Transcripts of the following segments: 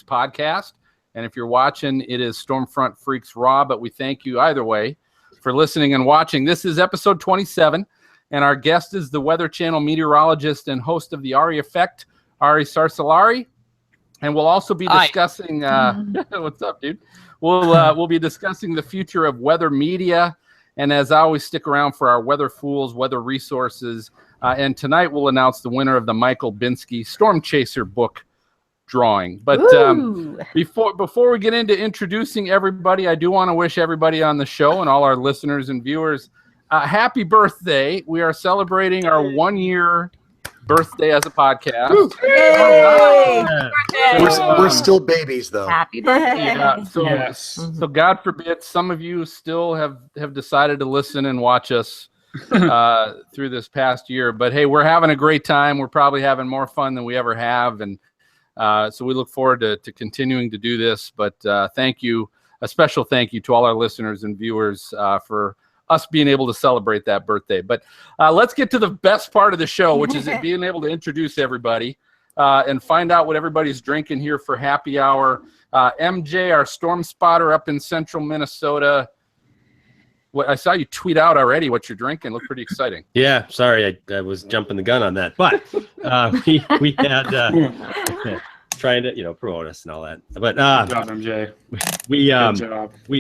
podcast. And if you're watching, it is Stormfront Freaks Raw. But we thank you either way for listening and watching. This is episode 27, and our guest is the Weather Channel meteorologist and host of the Ari Effect, Ari Sarsalari. And we'll also be discussing what's up, dude? We'll be discussing the future of weather media. And as I always, stick around for our Weather Fools, Weather Resources. And tonight we'll announce the winner of the Michael Binsky Storm Chaser book drawing. But before we get into introducing everybody, I do want to wish everybody on the show and all our listeners and viewers happy birthday. We are celebrating our 1-year birthday as a podcast. Yay! We're still babies, though. Happy birthday. Yeah, so God forbid some of you still have decided to listen and watch us through this past year. But hey, we're having a great time. We're probably having more fun than we ever have. And so we look forward to continuing to do this. But thank you, a special thank you to all our listeners and viewers for us being able to celebrate that birthday. But let's get to the best part of the show, which is being able to introduce everybody and find out what everybody's drinking here for happy hour. MJ, our storm spotter up in central Minnesota. I saw you tweet out already what you're drinking. Looked pretty exciting. Yeah, sorry, I was jumping the gun on that. But we had trying to promote us and all that. But good job, MJ.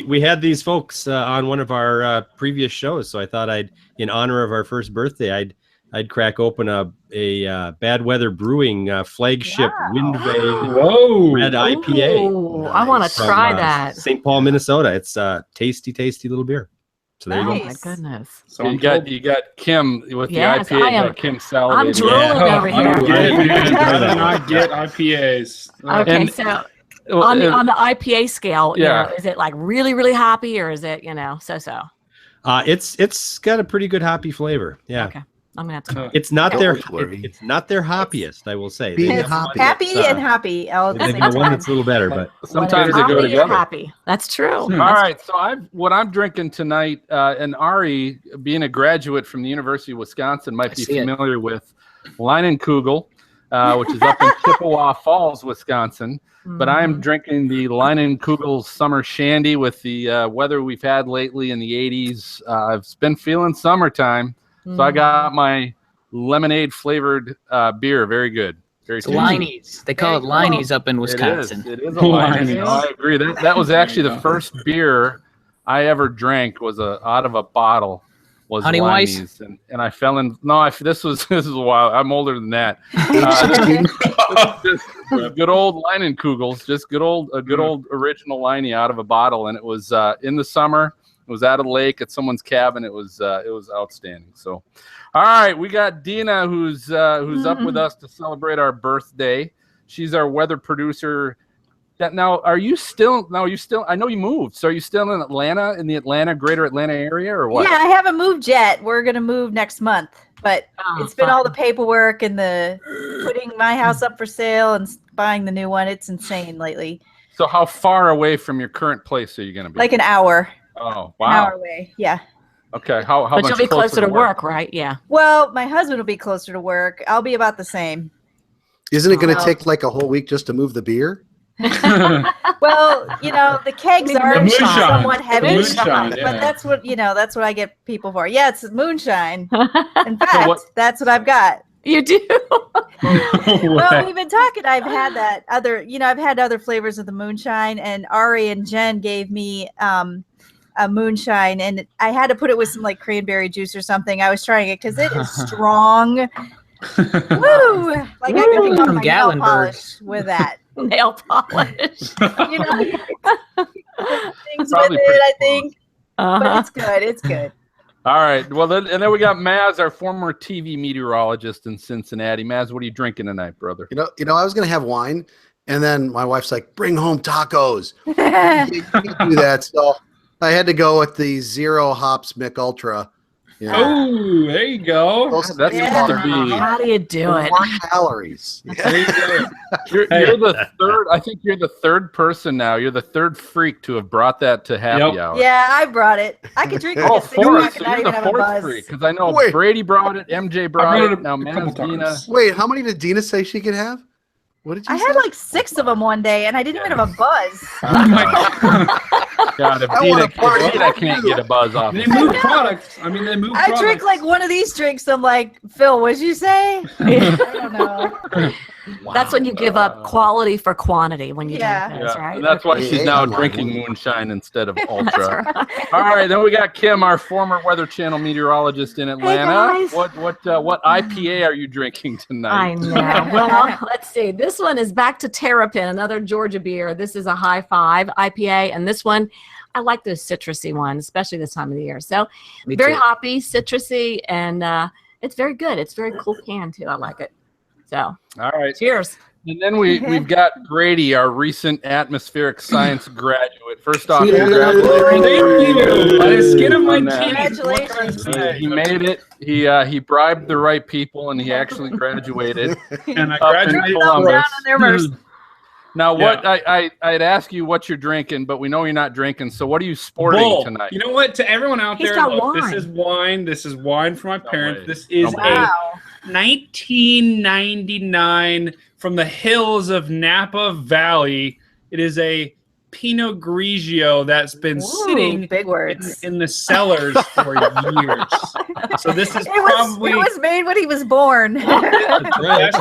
We had these folks on one of our previous shows, so I thought in honor of our first birthday, I'd crack open a Bad Weather Brewing flagship Wind Vane Red IPA. Ooh, I want to try that. St. Paul, Minnesota. It's a tasty little beer. So there you go. Oh my goodness! So you got Kim with the IPA. I am. Kim salivating. I'm drooling over here. I get IPAs. Okay, so on the IPA scale, is it like really, really hoppy, or is it so? It's got a pretty good hoppy flavor. Yeah. Okay. I'm gonna have to. It's not their hoppiest, I will say. Happy and hoppy. One that's a little better, but sometimes they go together. Happy. That's true. All right, so what I'm drinking tonight, and Ari, being a graduate from the University of Wisconsin, might be familiar with Leinenkugel, which is up in Chippewa Falls, Wisconsin. But I am drinking the Leinenkugel Summer Shandy with the weather we've had lately in the 80s. I've been feeling summertime. So I got my lemonade flavored beer. Very good. Very tasty. Lineys. They call it Lineys up in Wisconsin. It is a Lineys. I agree. That was actually the first beer I ever drank was out of a bottle. Was Honey Lineys. And I fell in. No, this was a while. I'm older than that. Just good old Leinenkugels. Just a good old original Liney out of a bottle, and it was in the summer. It was out of the lake at someone's cabin. It was outstanding. So, all right, we got Dina who's up with us to celebrate our birthday. She's our weather producer. Now, are you still? I know you moved. So, are you still in Atlanta, in the greater Atlanta area, or what? Yeah, I haven't moved yet. We're gonna move next month, but it's been all the paperwork and the putting my house up for sale and buying the new one. It's insane lately. So, how far away from your current place are you gonna be? Like an hour. Oh, wow. An hour away. Yeah. Okay. How but much you'll be closer to work, right? Yeah. Well, my husband will be closer to work. I'll be about the same. Isn't it going to take like a whole week just to move the beer? Well, the kegs are somewhat heavy, moonshine, but that's what I get people for. Yeah, it's moonshine. In fact, that's what I've got. You do? Well, we've been talking. I've had other flavors of the moonshine, and Ari and Jen gave me a moonshine, and I had to put it with some like cranberry juice or something. I was trying it because it is strong. Woo! Like I could become my nail polish with that. Nail polish. Things with it, I think. But it's good. It's good. All right. Well, then we got Maz, our former TV meteorologist in Cincinnati. Maz, what are you drinking tonight, brother? I was going to have wine, and then my wife's like, "Bring home tacos." You can't do that, so I had to go with the 0 hops Mick Ultra. Oh, there you go. That's supposed to be. How do you do it? More calories. You're the third. I think you're the third person now. You're the third freak to have brought that to happy hour. Yeah, I brought it. I could drink fourth. So you're the fourth freak because I know Brady brought it, MJ brought it. Now Dina. Wait, how many did Dina say she could have? What did you I say? had like 6 of them one day, and I didn't even have a buzz. Oh my God. God, if I wanna party Dina can't get a buzz off. They of move it. products. I mean, they move I products. drink like one of these drinks. I'm like, Phil, what'd you say? I don't know. That's when you give up quality for quantity when you Yeah. drink those, Yeah, right? and that's why she's Hey, now I'm like, drinking moonshine instead of That's Ultra. right. All right, then we got Kim, our former Weather Channel meteorologist in Atlanta. guys. What IPA are you drinking I tonight? know. Well, let's see. This one is back to Terrapin, another Georgia beer. This is a high 5 IPA, and this one, I like those citrusy ones, especially this time of the year. So Me very too. hoppy, citrusy, and it's very good. It's very cool can too. I like it. So All right, cheers. and then we've got Grady, our recent atmospheric science graduate. First off, Yeah. congratulations. Thank you. By the skin of my On that. teeth. What can I Congratulations. say? He made it. He bribed the right people, and he actually graduated. And I Up in graduated. Columbus. Down on their mercy. Now, what I'd ask you what you're drinking, but we know you're not drinking. So, what are you sporting Bull. tonight? You know what? To everyone out He's there, got look, wine. this is wine. This is wine for my parents. way. This is No a way. Wow. 1999 from the hills of Napa Valley. It is a Pinot Grigio that's been Ooh, sitting big words. in the cellars for years. So this is It was, probably it was made when he was born. That's right.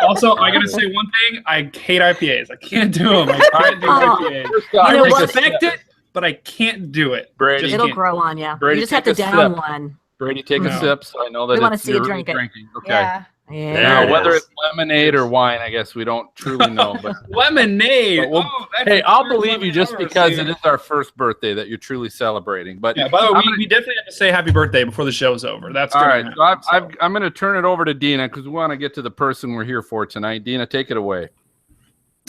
Also, I gotta say one thing: I hate IPAs. I can't do them. I can't do Oh. IPAs. First off, I know take a what? respect sip. it, but I can't do it. Brady. Just It'll can't. grow on you. Brady, You just have take to a down sip. one. Brady, take No. a sip so I know that We wanna it's see you you're drink it. drinking. Okay. Yeah. Yeah. There Now, it whether is. it's lemonade or wine, I guess we don't truly know. But Lemonade. But we'll- Oh, that's hey, the I'll first believe one you I've just ever because seen. it is our first birthday that you're truly celebrating. But Yeah. By the way, I'm gonna- we definitely have to say happy birthday before the show's over. That's all gonna right. happen, So I'm going to turn it over to Dina because we want to get to the person we're here for tonight. Dina, take it away.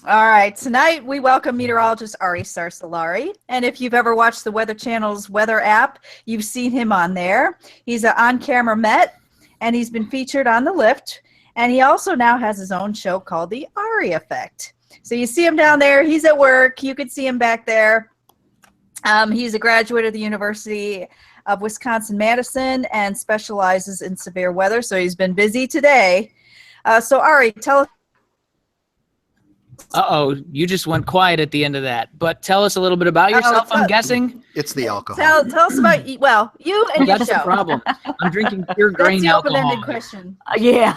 All right. Tonight, we welcome meteorologist Ari Sarsalari. And if you've ever watched the Weather Channel's weather app, you've seen him on there. He's an on-camera Met, and he's been featured on The Lift. And he also now has his own show called The Ari Effect. So you see him down there. He's at work. You could see him back there. He's a graduate of the University of Wisconsin-Madison and specializes in severe weather. So he's been busy today. So Ari, tell us. Uh-oh, you just went quiet at the end of that. But tell us a little bit about yourself, I'm guessing. It's the alcohol. Tell us about you and your That's show. the problem. I'm drinking pure That's grain the alcohol. open-ended question. Yeah.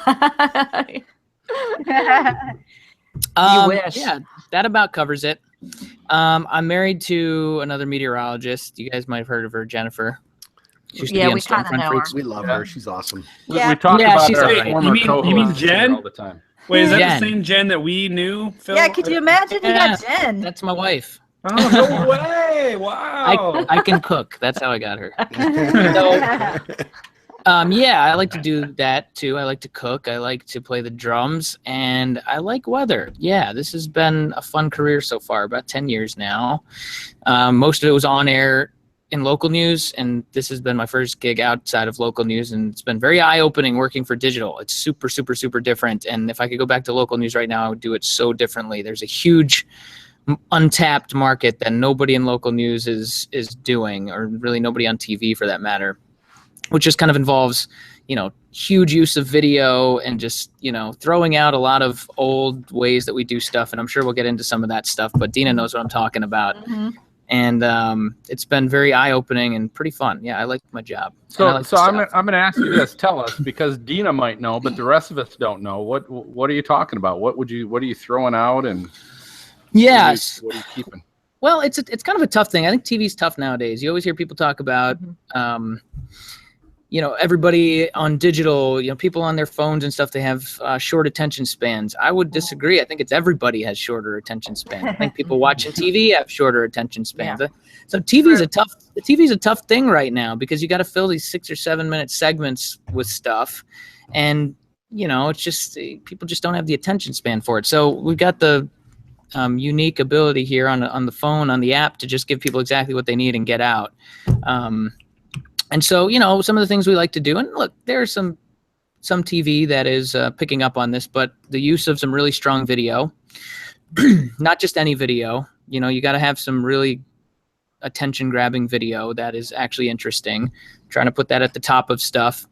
You wish. Yeah, that about covers it. I'm married to another meteorologist. You guys might have heard of her, Jennifer. She used to Yeah, be on we kinda Stormfront know Freaks. her. We love her. She's awesome. Yeah. We talk Yeah, about she's our great. former You mean co-host Jen? all the time. Wait, is that Jen. the same Jen that we knew, Phil? Yeah, could you imagine you got Jen? That's my wife. Oh, no way! Wow. I can cook. That's how I got her. Yeah, I like to do that too. I like to cook. I like to play the drums, and I like weather. Yeah, this has been a fun career so far. About 10 years now. Most of it was on air in local news, and this has been my first gig outside of local news, and it's been very eye-opening working for digital. It's super, super, super different. And if I could go back to local news right now, I would do it so differently. There's a huge untapped market that nobody in local news is doing, or really nobody on TV for that matter, which just kind of involves, huge use of video and just, throwing out a lot of old ways that we do stuff. And I'm sure we'll get into some of that stuff, but Dina knows what I'm talking about. Mhm. And it's been very eye-opening and pretty fun. Yeah, I like my job. So, And I like the I'm stuff. gonna ask you this. Tell us, because Dina might know, but the rest of us don't know. What are you talking about? What are you throwing out, and Yes. what are you keeping? Well, it's kind of a tough thing. I think TV's tough nowadays. You always hear people talk about, everybody on digital, people on their phones and stuff, they have short attention spans. I would disagree. I think it's everybody has shorter attention span. I think people watching TV have shorter attention spans. Yeah. So TV's a tough thing right now because you got to fill these 6 or 7 minute segments with stuff. And, it's just, people just don't have the attention span for it. So we've got the unique ability here on the phone, on the app, to just give people exactly what they need and get out. And so, some of the things we like to do, and look, there's some TV that is picking up on this, but the use of some really strong video, not just any video, you got to have some really attention grabbing video that is actually interesting, trying to put that at the top of stuff.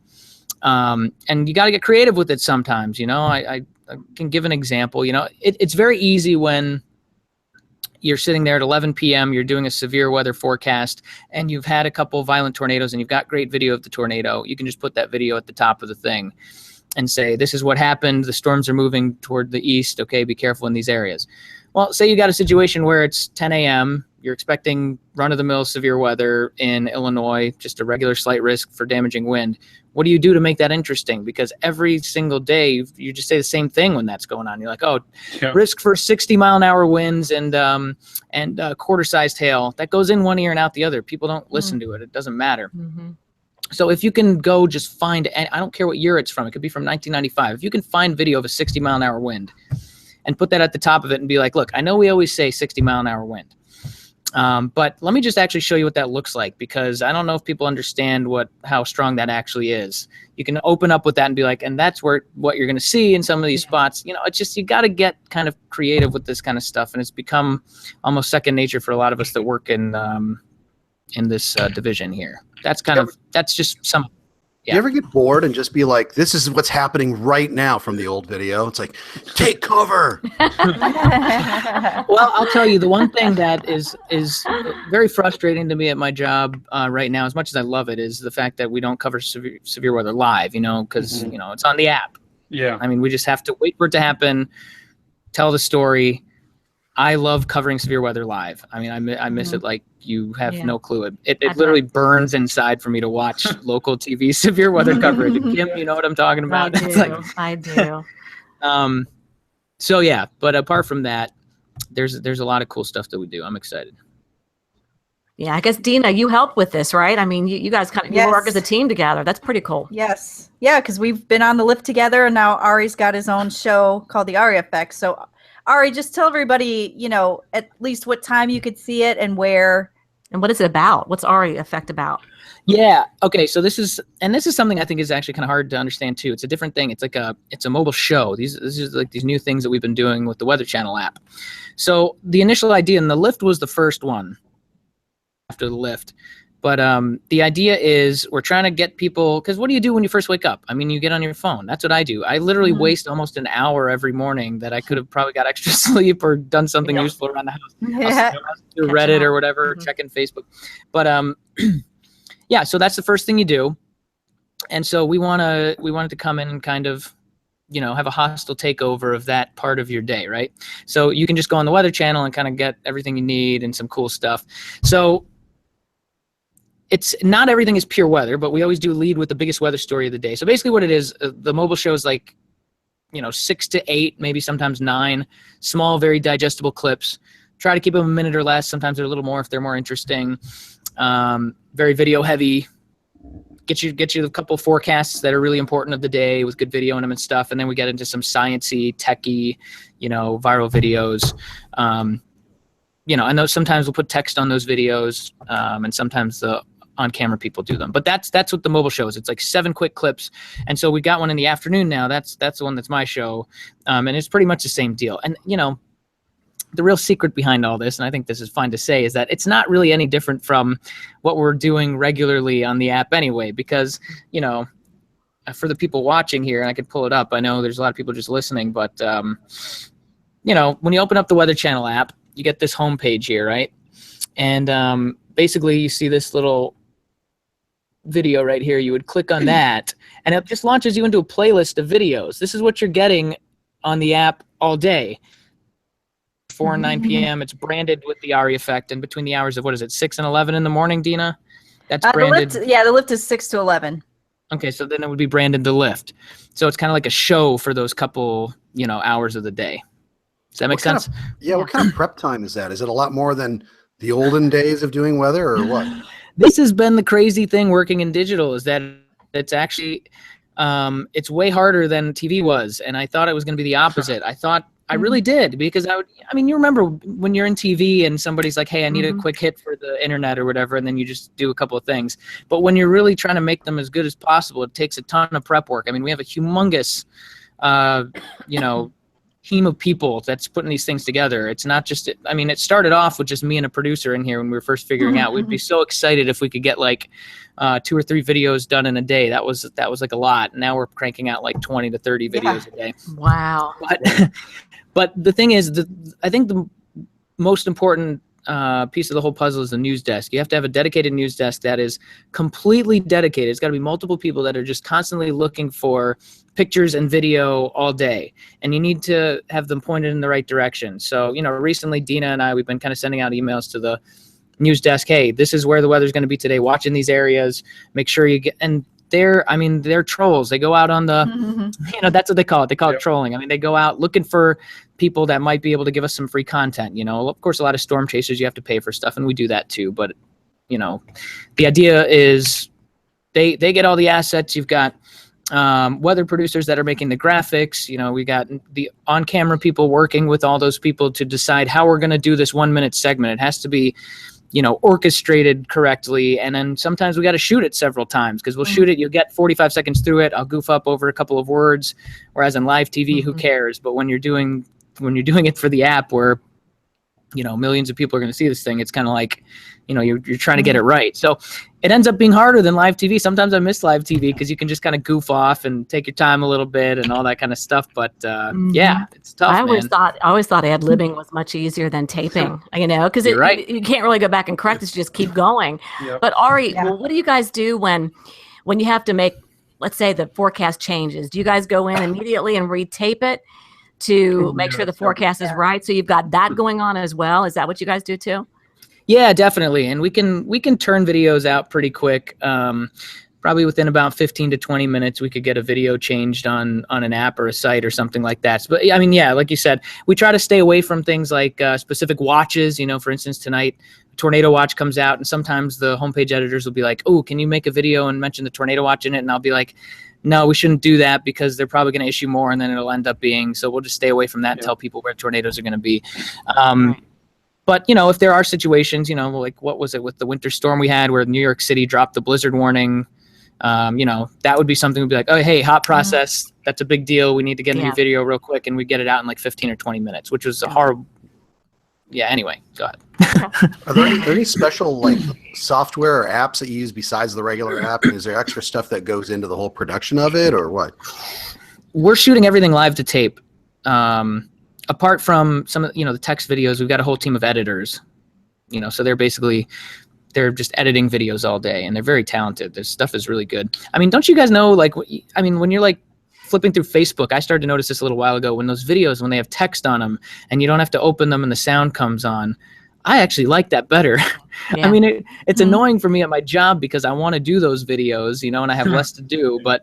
And you got to get creative with it sometimes. You know, I can give an example. You know, it's very easy when you're sitting there at 11 p.m., you're doing a severe weather forecast, and you've had a couple violent tornadoes, and you've got great video of the tornado. You can just put that video at the top of the thing and say, this is what happened. The storms are moving toward the east. Okay, be careful in these areas. Well, say you got a situation where it's 10 a.m., you're expecting run-of-the-mill severe weather in Illinois, just a regular slight risk for damaging wind. What do you do to make that interesting? Because every single day, you just say the same thing when that's going on. You're like, oh, risk for 60-mile-an-hour winds and quarter-sized hail. That goes in one ear and out the other. People don't listen to it. It doesn't matter. So if you can go just find, and I don't care what year it's from. It could be from 1995. If you can find video of a 60-mile-an-hour wind and put that at the top of it and be like, look, I know we always say 60-mile-an-hour wind. But let me just actually show you what that looks like, because I don't know if people understand how strong that actually is. You can open up with that and be like, and that's what you're going to see in some of these spots. You know, it's just, you got to get kind of creative with this kind of stuff. And it's become almost second nature for a lot of us that work in this division here. That's just some. Do you ever get bored and just be like, this is what's happening right now from the old video? It's like, take cover. Well, I'll tell you, the one thing that is very frustrating to me at my job right now, as much as I love it, is the fact that we don't cover severe weather live, you know, because, you know, it's on the app. Yeah. I mean, we just have to wait for it to happen, tell the story. I love covering severe weather live. I mean, I miss it like you have no clue. It literally burns inside for me to watch local TV severe weather coverage. Kim, you know what I'm talking about? I do. So yeah, but apart from that, there's a lot of cool stuff that we do. I'm excited. Yeah, I guess Dina, you help with this, right? I mean, you guys kind of you work as a team together. That's pretty cool. Yes. Yeah, because we've been on the lift together, and now Ari's got his own show called The Ari Effect. So Ari, just tell everybody, you know, at least what time you could see it and where. And what is it about? What's Ari Effect about? Yeah. Okay. So this is something I think is actually kind of hard to understand too. It's a different thing. It's like it's a mobile show. This is like these new things that we've been doing with the Weather Channel app. So the initial idea, and the lift was the first one after the lift. But the idea is we're trying to get people, because what do you do when you first wake up? I mean, you get on your phone. That's what I do. I literally waste almost an hour every morning that I could have probably got extra sleep or done something useful around the house. Yeah. Do Reddit or whatever, checking Facebook. But yeah, so that's the first thing you do. And so we wanted to come in and kind of, you know, have a hostile takeover of that part of your day, right? So you can just go on the Weather Channel and kind of get everything you need and some cool stuff. So it's not everything is pure weather, but we always do lead with the biggest weather story of the day. So basically what it is, the mobile show is like, you know, 6 to 8, maybe sometimes 9 small, very digestible clips. Try to keep them a minute or less. Sometimes they're a little more if they're more interesting. Very video heavy. Get you a couple forecasts that are really important of the day with good video in them and stuff. And then we get into some sciencey, techie, you know, viral videos. You know, I know sometimes we'll put text on those videos, and sometimes the on-camera people do them. But that's what the mobile show is. It's like 7 quick clips. And so we got one in the afternoon now. That's the one that's my show. And it's pretty much the same deal. And, you know, the real secret behind all this, and I think this is fine to say, is that it's not really any different from what we're doing regularly on the app anyway, because, you know, for the people watching here, and I could pull it up, I know there's a lot of people just listening, but, you know, when you open up the Weather Channel app, you get this homepage here, right? And basically you see this little video right here. You would click on that, and it just launches you into a playlist of videos. This is what you're getting on the app all day. 4 and 9 p.m. It's branded with the Ari Effect, and between the hours of, what is it, 6 and 11 in the morning, Dina? That's branded. The lift is 6 to 11. Okay, so then it would be branded the lift. So it's kind of like a show for those couple, you know, hours of the day. Does that make sense? What kind of prep time is that? Is it a lot more than the olden days of doing weather, or what? This has been the crazy thing working in digital, is that it's actually it's way harder than TV was, and I thought it was going to be the opposite. I really did, because I mean, you remember when you're in TV and somebody's like, hey, I need a quick hit for the internet or whatever, and then you just do a couple of things. But when you're really trying to make them as good as possible, it takes a ton of prep work. I mean, we have a humongous, you know, team of people that's putting these things together. It's not just, I mean, it started off with just me and a producer in here when we were first figuring out. We'd be so excited if we could get like 2 or 3 videos done in a day. That was like a lot. Now we're cranking out like 20 to 30 videos a day. Wow. But the thing is, I think the most important piece of the whole puzzle is the news desk. You have to have a dedicated news desk that is completely dedicated. It's got to be multiple people that are just constantly looking for pictures and video all day, and you need to have them pointed in the right direction. So, you know, recently Dina and I, we've been kind of sending out emails to the news desk. Hey, this is where the weather's going to be today. Watch in these areas. Make sure you get, and they're trolls. They go out on the, you know, that's what they call it. They call it trolling. I mean, they go out looking for people that might be able to give us some free content. You know, of course, a lot of storm chasers, you have to pay for stuff, and we do that too. But, you know, the idea is they get all the assets. You've got weather producers that are making the graphics. You know, we got the on-camera people working with all those people to decide how we're going to do this 1-minute segment. It has to be, you know, orchestrated correctly. And then sometimes we got to shoot it several times, because we'll shoot it, you'll get 45 seconds through it. I'll goof up over a couple of words. Whereas in live TV, who cares? But when you're doing it for the app where, you know, millions of people are going to see this thing, it's kind of like, you know, you're trying to get it right. So it ends up being harder than live TV. Sometimes I miss live TV because you can just kind of goof off and take your time a little bit and all that kind of stuff. But yeah, it's tough. I always thought ad-libbing was much easier than taping, you know, because you can't really go back and correct it. You just keep going. Yep. But Ari, well, what do you guys do when you have to make, let's say the forecast changes? Do you guys go in immediately and retape it to make sure the forecast is right? So you've got that going on as well. Is that what you guys do too? Yeah, definitely. And we can turn videos out pretty quick. Probably within about 15 to 20 minutes, we could get a video changed on an app or a site or something like that. But I mean, yeah, like you said, we try to stay away from things like specific watches. You know, for instance, tonight, tornado watch comes out, and sometimes the homepage editors will be like, oh, can you make a video and mention the tornado watch in it? And I'll be like, no, we shouldn't do that, because they're probably going to issue more, and then it'll end up being, so we'll just stay away from that and tell people where tornadoes are going to be. But, you know, if there are situations, you know, like what was it with the winter storm we had where New York City dropped the blizzard warning, you know, that would be something we'd be like, oh, hey, hot process, that's a big deal. We need to get a new video real quick, and we get it out in like 15 or 20 minutes, which was a horrible. Yeah, anyway, go ahead. Are there any special like software or apps that you use besides the regular app? And is there extra stuff that goes into the whole production of it, or what? We're shooting everything live to tape. Apart from some of, you know, the text videos, we've got a whole team of editors, you know, so they're just editing videos all day, and they're very talented. This stuff is really good. I mean, don't you guys know, like, I mean, when you're like flipping through Facebook, I started to notice this a little while ago, when those videos, when they have text on them and you don't have to open them and the sound comes on, I actually like that better. I mean, it's annoying for me at my job because I want to do those videos, you know, and I have less to do, but,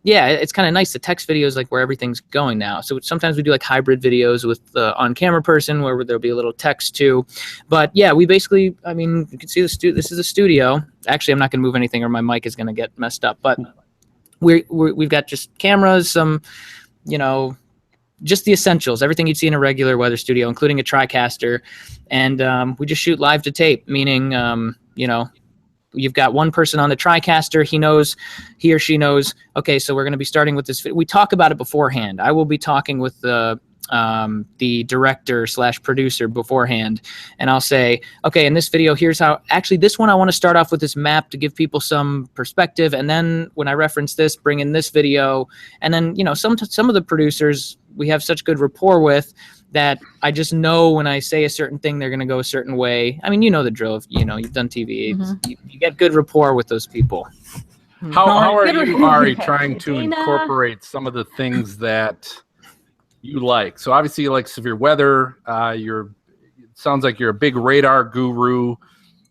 yeah, it's kind of nice. The text video is like where everything's going now. So sometimes we do like hybrid videos with the on-camera person where there'll be a little text too. But yeah, we basically, I mean, you can see this is a studio. Actually, I'm not going to move anything or my mic is going to get messed up. But we've got just cameras, some, you know, just the essentials, everything you'd see in a regular weather studio, including a TriCaster. And we just shoot live to tape, meaning, you know, you've got one person on the TriCaster. He or she knows, okay, so we're going to be starting with this. We talk about it beforehand. I will be talking with the director / producer beforehand. And I'll say, okay, in this video, here's how, actually this one, I want to start off with this map to give people some perspective. And then when I reference this, bring in this video. And then, you know, some of the producers we have such good rapport with that I just know when I say a certain thing, they're going to go a certain way. I mean, you know the drill. You know, you've done TV. You get good rapport with those people. How are you, Ari, trying to incorporate some of the things that you like? So obviously you like severe weather. It sounds like you're a big radar guru.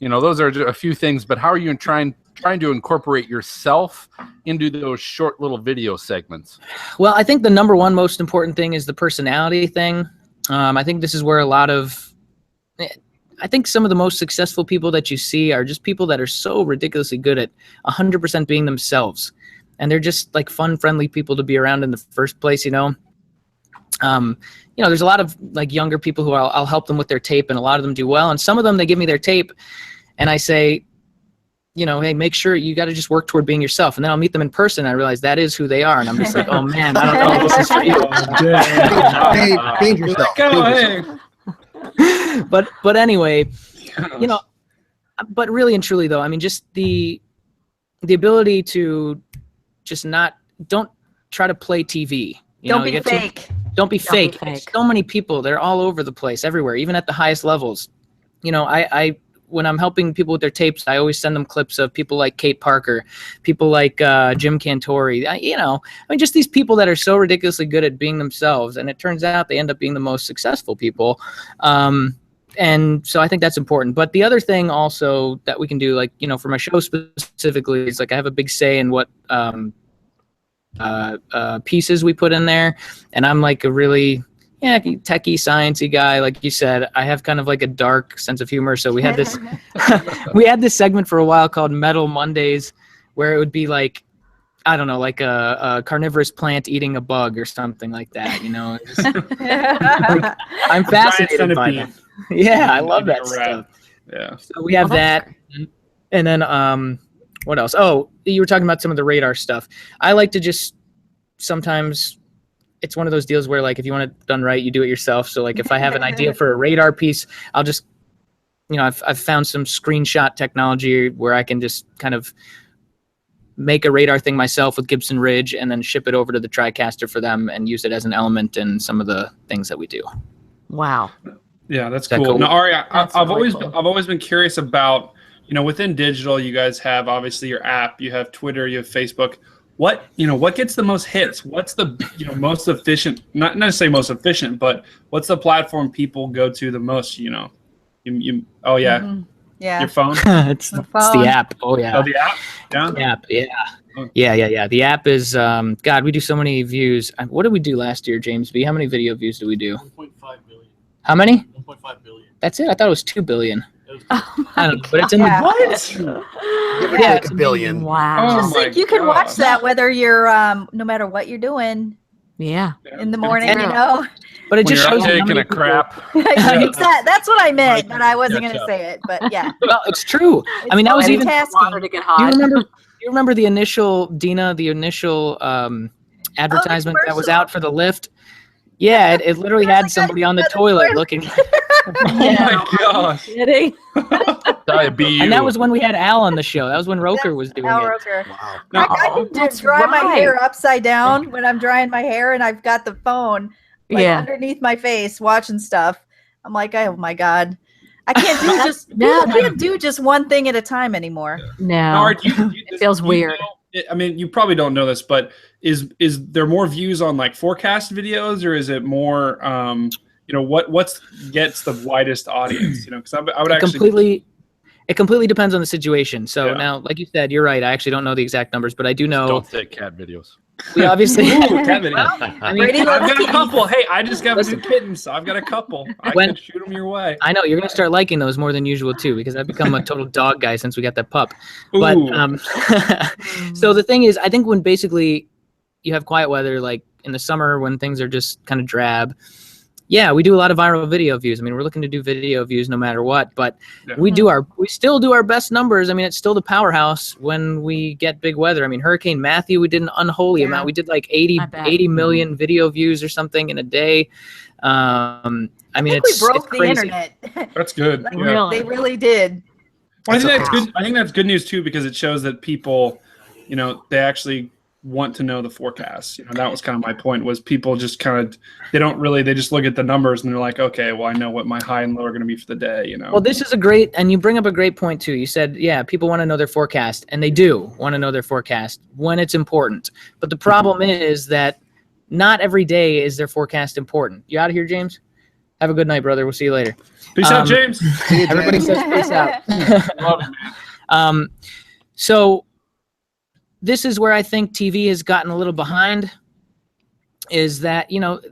You know, those are a few things, but how are you trying to incorporate yourself into those short little video segments? Well, I think the number one most important thing is the personality thing. I think this is where I think some of the most successful people that you see are just people that are so ridiculously good at 100% being themselves. And they're just like fun, friendly people to be around in the first place, you know? You know, there's a lot of like younger people who I'll help them with their tape, and a lot of them do well. And some of them, they give me their tape and I say, hey, make sure you got to just work toward being yourself. And then I'll meet them in person. And I realize that is who they are. And I'm just like, oh man, I don't know if this is for you. Change yourself. Change yourself. But anyway, but really and truly though, I mean, just the ability to just don't try to play TV. Don't be fake. Don't be fake. There's so many people. They're all over the place, everywhere, even at the highest levels. I when I'm helping people with their tapes, I always send them clips of people like Kate Parker, people like Jim Cantori. Just these people that are so ridiculously good at being themselves, and it turns out they end up being the most successful people. And so I think that's important. But the other thing also that we can do, like, for my show specifically, is like I have a big say in what pieces we put in there, and I'm like a really techie, sciencey guy. Like you said, I have kind of like a dark sense of humor. So we had this segment for a while called Metal Mondays, where it would be like, I don't know, like a carnivorous plant eating a bug or something like that. Like, I'm fascinated by that. Yeah, I love that stuff. Yeah. So we have that, and then what else? Oh, you were talking about some of the radar stuff. I like to just sometimes. It's one of those deals where, like, if you want it done right, you do it yourself. So, like, if I have an idea for a radar piece, I'll just, I've found some screenshot technology where I can just kind of make a radar thing myself with Gibson Ridge and then ship it over to the TriCaster for them and use it as an element in some of the things that we do. Wow. Yeah, that's cool. Now, Ari, I've always been curious about, within digital, you guys have obviously your app, you have Twitter, you have Facebook. What gets the most hits? What's the most efficient? Not necessarily most efficient, but what's the platform people go to the most? Yeah. Your phone. It's the app. Oh yeah. Oh, the app. Yeah. The app. Yeah. Yeah. The app is God. We do so many views. What did we do last year, James B? How many video views did we do? 1.5 billion. How many? 1.5 billion. That's it. I thought it was 2 billion. Oh I don't know, but it's in the Give or take a billion. Wow. Just like you can watch that whether you're no matter what you're doing. Yeah. In the morning, But it just When you're shows taking a crap. That's what I meant, but I wasn't going to say it. But yeah. Well, it's true. I mean, that was even Water to get Do hot. you remember the initial advertisement that was out for the lift? Yeah, it literally had somebody on the toilet looking. Oh my gosh. Kidding? And that was when we had Al on the show. That was when Roker was doing Al it. Roker. Wow. I can dry my hair upside down when I'm drying my hair, and I've got the phone underneath my face watching stuff. I'm like, oh my God. I can't do just one thing at a time anymore. No. It feels weird. I mean, you probably don't know this, but is there more views on like forecast videos, or is it more what gets the widest audience? Because I would actually it completely depends on the situation. So now, like you said, you're right. I actually don't know the exact numbers, but I do know. Don't say cat videos. We obviously cat videos. I've got a couple. Hey, I just got new kittens, so I've got a couple. I can shoot them your way. I know you're gonna start liking those more than usual too, because I've become a total dog guy since we got that pup. But so the thing is, I think when basically you have quiet weather, like in the summer when things are just kind of drab. Yeah, we do a lot of viral video views. I mean, we're looking to do video views no matter what, but we still do our best numbers. I mean, it's still the powerhouse when we get big weather. I mean, Hurricane Matthew, we did an unholy amount. We did like 80 million video views or something in a day. I mean, we broke the internet. That's good. They really did. Well, I think that's good. I think that's good news too, because it shows that people, they actually want to know the forecast. That was kind of my point, was people just they just look at the numbers and they're like, okay, well, I know what my high and low are going to be for the day. Well, this is and you bring up a great point too. You said, people want to know their forecast, and they do want to know their forecast when it's important. But the problem is that not every day is their forecast important. You out of here, James? Have a good night, brother. We'll see you later. Peace out, James. Everybody says peace out. Love it, man. So this is where I think TV has gotten a little behind, is that,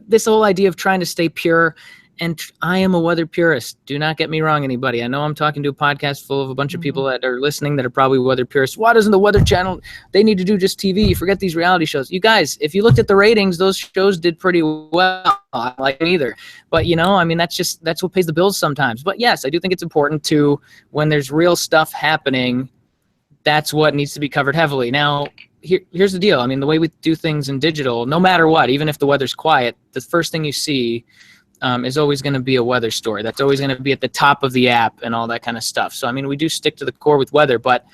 this whole idea of trying to stay pure. And I am a weather purist. Do not get me wrong, anybody. I know I'm talking to a podcast full of a bunch of people that are listening that are probably weather purists. Why doesn't the Weather Channel, they need to do just TV? Forget these reality shows. You guys, if you looked at the ratings, those shows did pretty well. I don't like them either. But, I mean, that's what pays the bills sometimes. But yes, I do think it's important to, when there's real stuff happening, that's what needs to be covered heavily. Now, here's the deal. I mean, the way we do things in digital, no matter what, even if the weather's quiet, the first thing you see is always going to be a weather story. That's always going to be at the top of the app and all that kind of stuff. So, I mean, we do stick to the core with weather, but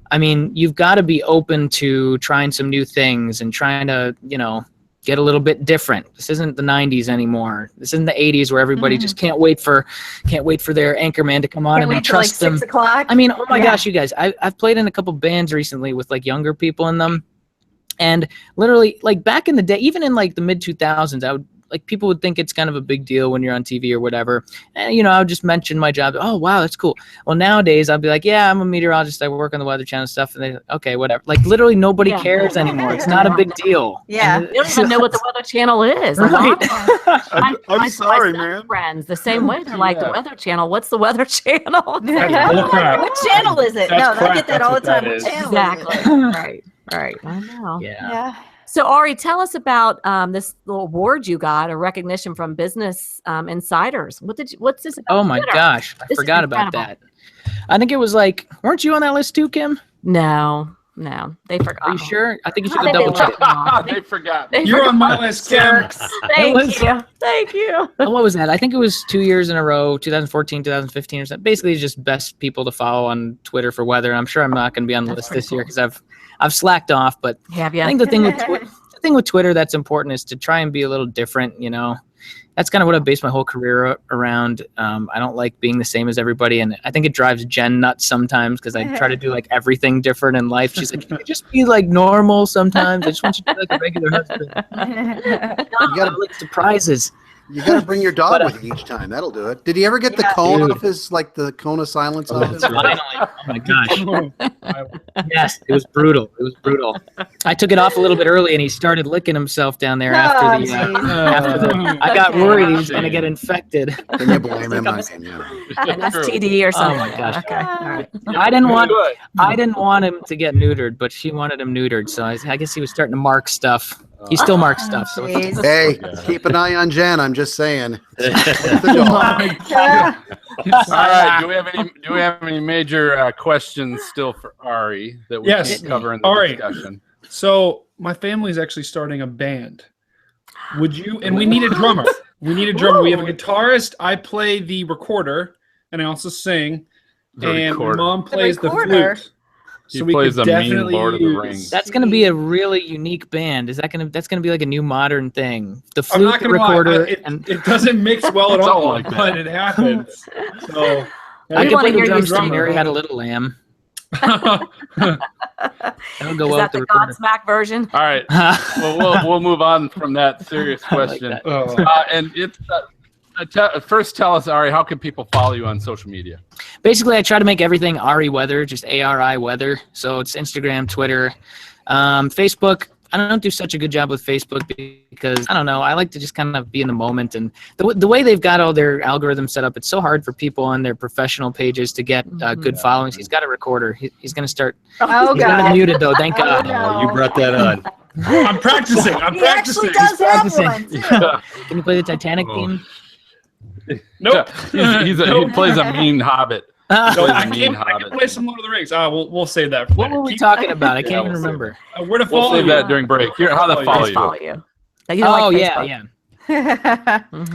I mean, you've got to be open to trying some new things and trying to, get a little bit different. This isn't the 90s anymore. This isn't the 80s where everybody just can't wait for their anchorman to come on and trust them. 6 o'clock. I mean, oh my gosh, you guys, I've played in a couple bands recently with like younger people in them. And literally like back in the day, even in like the mid 2000s, people would think it's kind of a big deal when you're on TV or whatever. And, I would just mention my job. Oh, wow, that's cool. Well, nowadays I'll be like, yeah, I'm a meteorologist. I work on the Weather Channel stuff. And they, okay, whatever. Like literally nobody cares anymore. It's not a big deal. Yeah. You don't even know what the Weather Channel is. Right. I'm sorry, man. Friends the same way. They're like, the Weather Channel. What's the Weather Channel? What channel is it? I get that all the time. Exactly. Right. I know. Yeah. So Ari, tell us about this little award you got, a recognition from Business Insiders. What's this about? Oh my gosh, I forgot about that. I think it was like, weren't you on that list too, Kim? No, they forgot. Are you sure? I think you should have double checked. They forgot. You're on my list, Kim. Thank you. What was that? I think it was 2 years in a row, 2014, 2015 or something. Basically, it's just best people to follow on Twitter for weather. I'm sure I'm not going to be on the list this year because I've slacked off, but have you? I think the thing with Twitter that's important is to try and be a little different. That's kind of what I've based my whole career around. I don't like being the same as everybody, and I think it drives Jen nuts sometimes because I try to do like everything different in life. She's like, "Can you just be like normal sometimes? I just want you to be like a regular husband." You gotta like surprises. You got to bring your dog with you each time. That'll do it. Did he ever get the cone off the cone of silence off his? Finally. Oh my gosh. Yes, it was brutal. I took it off a little bit early, and he started licking himself down there after the. I got worried he was going to get infected. Can you blame him? An STD or something. Oh my gosh. Okay. All right. I didn't want him to get neutered, but she wanted him neutered, so I guess he was starting to mark stuff. He still marks stuff. So hey, keep an eye on Jen. I'm just saying. All right. Do we have any major questions still for Ari that we can cover in the discussion? So my family's actually starting a band. Would you? And we need a drummer. We have a guitarist. I play the recorder, and I also sing. And my mom plays the flute. So he plays a mean Lord of the Rings. That's going to be a really unique band. That's going to be like a new modern thing. The flute, the recorder, it doesn't mix well at all, but it happens. So I can play the drums. Mary Had a Little Lamb. That'll go well with the Godsmack version. All right. Well, we'll move on from that serious question. And it's. First, tell us, Ari, how can people follow you on social media? Basically, I try to make everything Ari Weather, just ARI Weather. So it's Instagram, Twitter, Facebook. I don't do such a good job with Facebook because, I don't know, I like to just kind of be in the moment. And the way they've got all their algorithms set up, it's so hard for people on their professional pages to get good followings. He's got a recorder. He's going to start. Oh, he's God. Muted, though. Thank God. You brought that on. I'm practicing. He actually does have one, too. Can you play the Titanic theme? Nope. He plays a mean hobbit. I can play some Lord of the Rings. We'll save that for What were we talking about? I can't even remember. Where to follow We'll save that during break. Here, how to follow you. Yeah.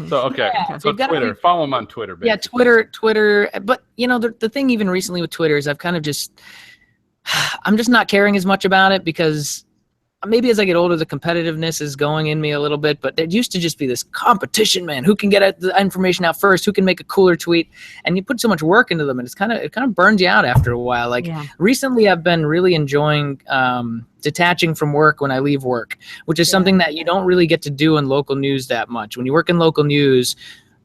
So, okay. Yeah, so Twitter. Follow him on Twitter. Basically. Yeah, Twitter. But, the thing even recently with Twitter is I'm just not caring as much about it because maybe as I get older, the competitiveness is going in me a little bit, but there used to just be this competition, man. Who can get the information out first? Who can make a cooler tweet? And you put so much work into them, and it kind of burns you out after a while. Recently, I've been really enjoying detaching from work when I leave work, which is something that you don't really get to do in local news that much. When you work in local news,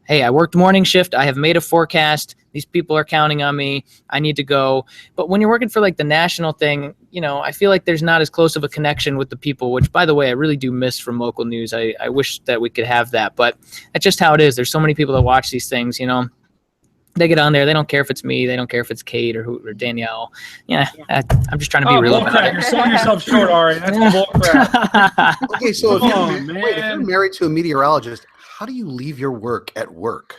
hey, I worked morning shift. I have made a forecast. These people are counting on me. I need to go. But when you're working for like the national thing, I feel like there's not as close of a connection with the people, which, by the way, I really do miss from local news. I wish that we could have that, but that's just how it is. There's so many people that watch these things, They get on there. They don't care if it's me. They don't care if it's Kate or Danielle. I'm just trying to be real about it. You're selling yourself short, Ari. That's bull crap. Okay, so if you're married to a meteorologist, how do you leave your work at work?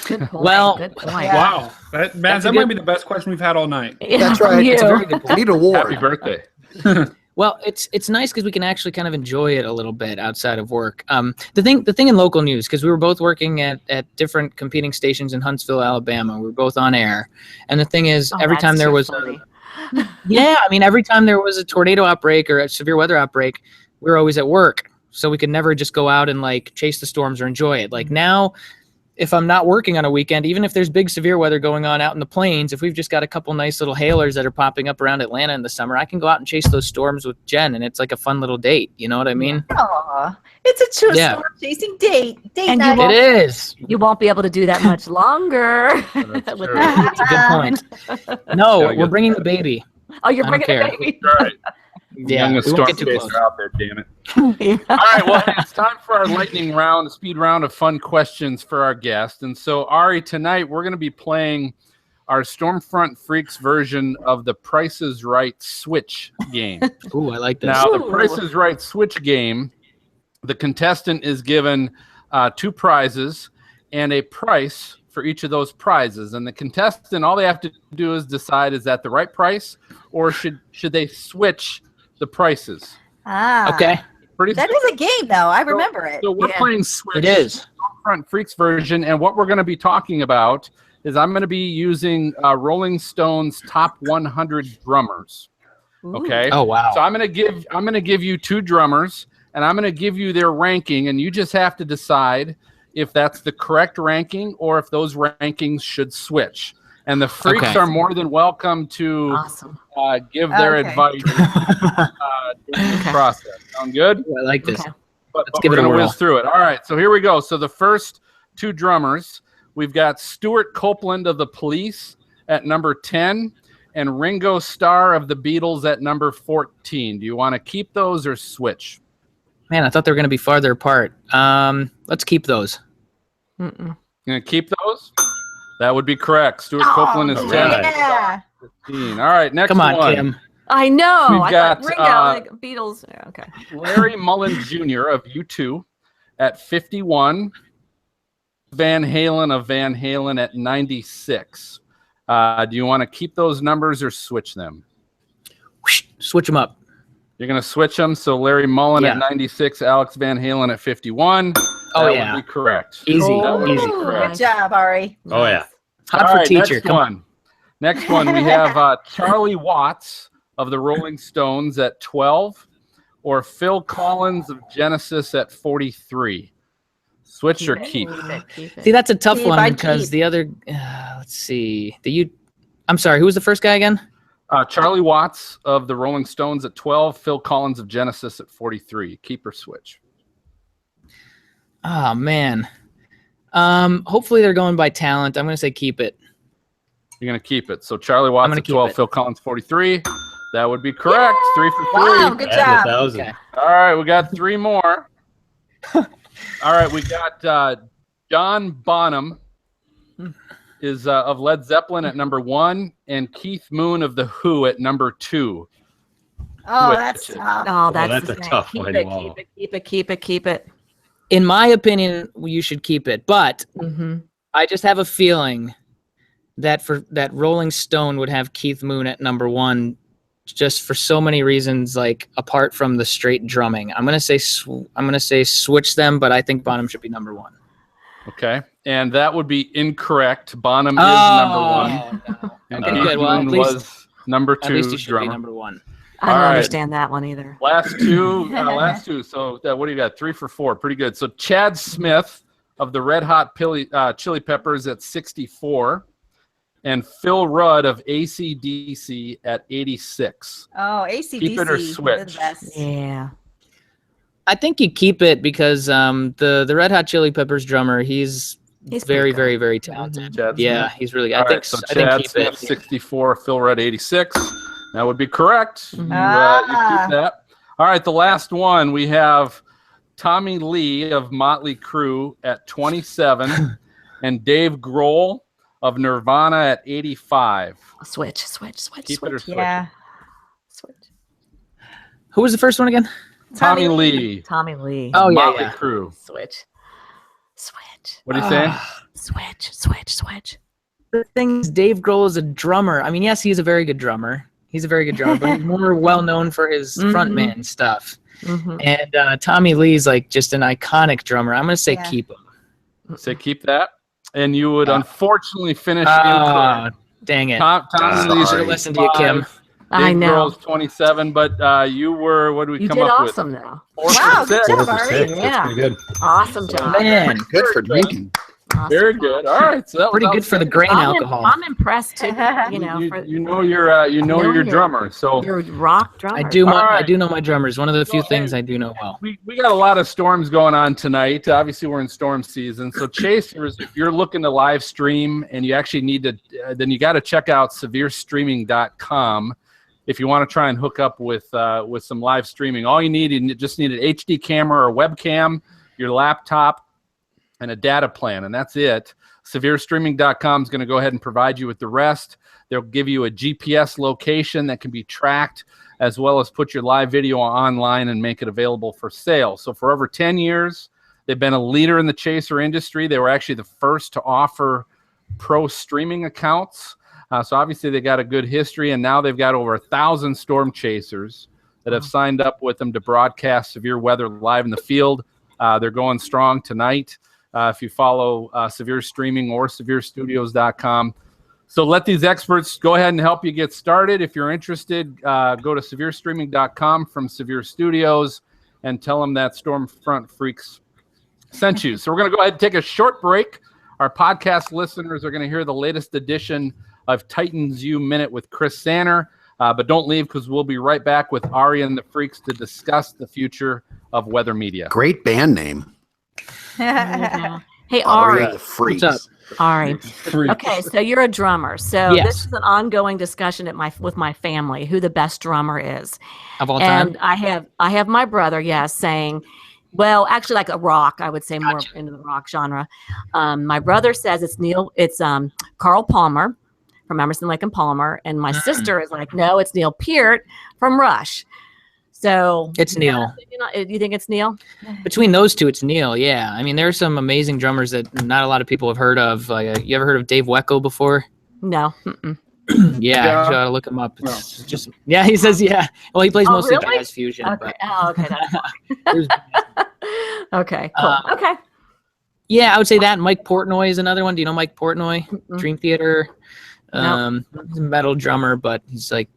Good point. Well, good point. Wow, that might be the best question we've had all night. That's right. It's a very good point. I need a award. Happy birthday. Well, it's nice because we can actually kind of enjoy it a little bit outside of work. The thing in local news, because we were both working at different competing stations in Huntsville, Alabama. We were both on air, and the thing is, every time there was every time there was a tornado outbreak or a severe weather outbreak, we were always at work, so we could never just go out and like chase the storms or enjoy it. Like now, if I'm not working on a weekend, even if there's big severe weather going on out in the plains, if we've just got a couple nice little hailers that are popping up around Atlanta in the summer, I can go out and chase those storms with Jen, and it's like a fun little date. You know what I mean? Aw, it's a true storm chasing date And night. It is. You won't be able to do that much longer. That's a good point. No, we're bringing the baby. Oh, you're I don't bringing a care. baby. All right. Yeah, Youngest we storm won't get too close. chaser out there, damn it. All right, well, it's time for our lightning round, speed round of fun questions for our guest. And so, Ari, tonight we're going to be playing our Stormfront Freaks version of the Price is Right Switch game. Ooh, I like this. Now, the Price is Right Switch game, the contestant is given 2 prizes and a price for each of those prizes. And the contestant, all they have to do is decide, is that the right price, or should they switch the prices? Okay. That is a game, though. I remember it. So we're playing Switch. It is. Stormfront Freaks version, and what we're going to be talking about is I'm going to be using Rolling Stone's top 100 drummers. Okay. Oh wow. So I'm going to give you 2 drummers, and I'm going to give you their ranking, and you just have to decide if that's the correct ranking or if those rankings should switch. And the freaks are more than welcome to give their advice during this process. Sound good? Ooh, I like this. But Let's give we're it a going to whirl. whiz through it. All right, so here we go. So the first 2 drummers, we've got Stuart Copeland of the Police at number 10 and Ringo Starr of the Beatles at number 14. Do you want to keep those or switch? Man, I thought they were going to be farther apart. Let's keep those. You going to keep those? That would be correct. Stuart Copeland is 10. Yeah. 15. All right, next Come on, one. Kim. I know. We've I got, thought Ringo, like Beatles. Yeah, okay. Larry Mullen Jr. of U2 at 51. Van Halen of Van Halen at 96. Do you want to keep those numbers or switch them? Switch them up. You're going to switch them. So Larry Mullen at 96, Alex Van Halen at 51. Oh, that yeah. would be correct. Easy. That would be Easy. correct. Good job, Ari. Oh yeah. Hot All for right, teacher. next Come on. one. Next one, we have Charlie Watts of the Rolling Stones at 12 or Phil Collins of Genesis at 43. Switch or keep? See, that's a tough Keep, one I'd because keep. the other. Let's see. I'm sorry. Who was the first guy again? Charlie Watts of the Rolling Stones at 12, Phil Collins of Genesis at 43. Keep or switch? Oh man. Hopefully they're going by talent. I'm going to say keep it. You're going to keep it. So Charlie Watts gonna at keep 12, it. Phil Collins 43. That would be correct. 3 for 3. Wow, good Add job. 1,000. Okay. All right, we got 3 more. All right, we got John Bonham is of Led Zeppelin at number 1 and Keith Moon of The Who at number 2. Oh, Switch. that's tough. Oh, that's the a thing. tough Keep one. it, Wow. keep it. In my opinion, you should keep it, but I just have a feeling that Rolling Stone would have Keith Moon at number 1, just for so many reasons, like apart from the straight drumming. I'm gonna say switch them, but I think Bonham should be number 1. Okay, and that would be incorrect. Bonham is number 1. No. And Okay, Keith good. Well, at Moon least- was number 2 At least he should be drummer. number 1. I don't All right. understand that one either. Last two. So what do you got? 3 for 4. Pretty good. So Chad Smith of the Red Hot Chili Peppers at 64. And Phil Rudd of AC/DC at 86. Oh, AC/DC. Keep it or they're the switch? best. Yeah. I think you keep it because the Red Hot Chili Peppers drummer, he's very, pretty good. very, very talented. Chad Yeah, Smith. he's really good. All I think right, so I think Chad keep Smith it. 64, Phil Rudd 86. That would be correct. You keep that. All right, the last one we have Tommy Lee of Motley Crue at 27 and Dave Grohl of Nirvana at 85. Switch. Keep it or switch? Yeah. Switch. Who was the first one again? Tommy Lee. Tommy Lee. Oh, yeah, Motley yeah. Crue. Switch. What are you saying? Switch. The thing is, Dave Grohl is a drummer. I mean, yes, he's a very good drummer. But he's more well known for his frontman stuff. Mm-hmm. And Tommy Lee's like just an iconic drummer. I'm gonna say keep him. Say keep that, and you would unfortunately finish incorrect. Dang it! Tommy Lee's listen to you, Kim. I know. 27, but you were. What did we come up with? You did awesome though. Wow, good job, Ari. Yeah, pretty good. Awesome job. Man, Good for drinking. Awesome. Very good. All right, so that pretty good for the grain alcohol. I'm impressed too. You know your drummer. So you're a rock drummer. I do know my drummers. One of the few things I do know well. We got a lot of storms going on tonight. Obviously, we're in storm season. So chasers, if you're looking to live stream and you actually need to, then you got to check out severestreaming.com. If you want to try and hook up with some live streaming. All you just need an HD camera or webcam, your laptop, and a data plan, and that's it. Severestreaming.com is going to go ahead and provide you with the rest. They'll give you a GPS location that can be tracked, as well as put your live video online and make it available for sale. So for over 10 years, they've been a leader in the chaser industry. They were actually the first to offer pro streaming accounts. So obviously they got a good history, and now they've got over 1,000 storm chasers that have signed up with them to broadcast severe weather live in the field. They're going strong tonight. If you follow Severe Streaming or SevereStudios.com. So let these experts go ahead and help you get started. If you're interested, go to SevereStreaming.com from Severe Studios and tell them that Stormfront Freaks sent you. So we're going to go ahead and take a short break. Our podcast listeners are going to hear the latest edition of Titans U Minute with Chris Sanner. But don't leave, because we'll be right back with Ari and the Freaks to discuss the future of weather media. Great band name. Hey, Ari. The Freaks. What's up? Ari. Okay, so you're a drummer. So this is an ongoing discussion with my family who the best drummer is. Of all time? And I have my brother, saying, well, actually like a rock, I would say more into the rock genre. My brother says it's Carl Palmer from Emerson, Lake and Palmer, and my sister is like, no, it's Neil Peart from Rush. So it's Neil. You think it's Neil? Between those two, it's Neil. Yeah, I mean, there's some amazing drummers that not a lot of people have heard of. Like, you ever heard of Dave Weckel before? No. Yeah, you gotta look him up. It's just he says Well, he plays mostly jazz fusion. Okay. But Okay. Okay. Cool. Okay. Yeah, I would say that. Mike Portnoy is another one. Do you know Mike Portnoy? Dream Theater. He's a metal drummer, but he's like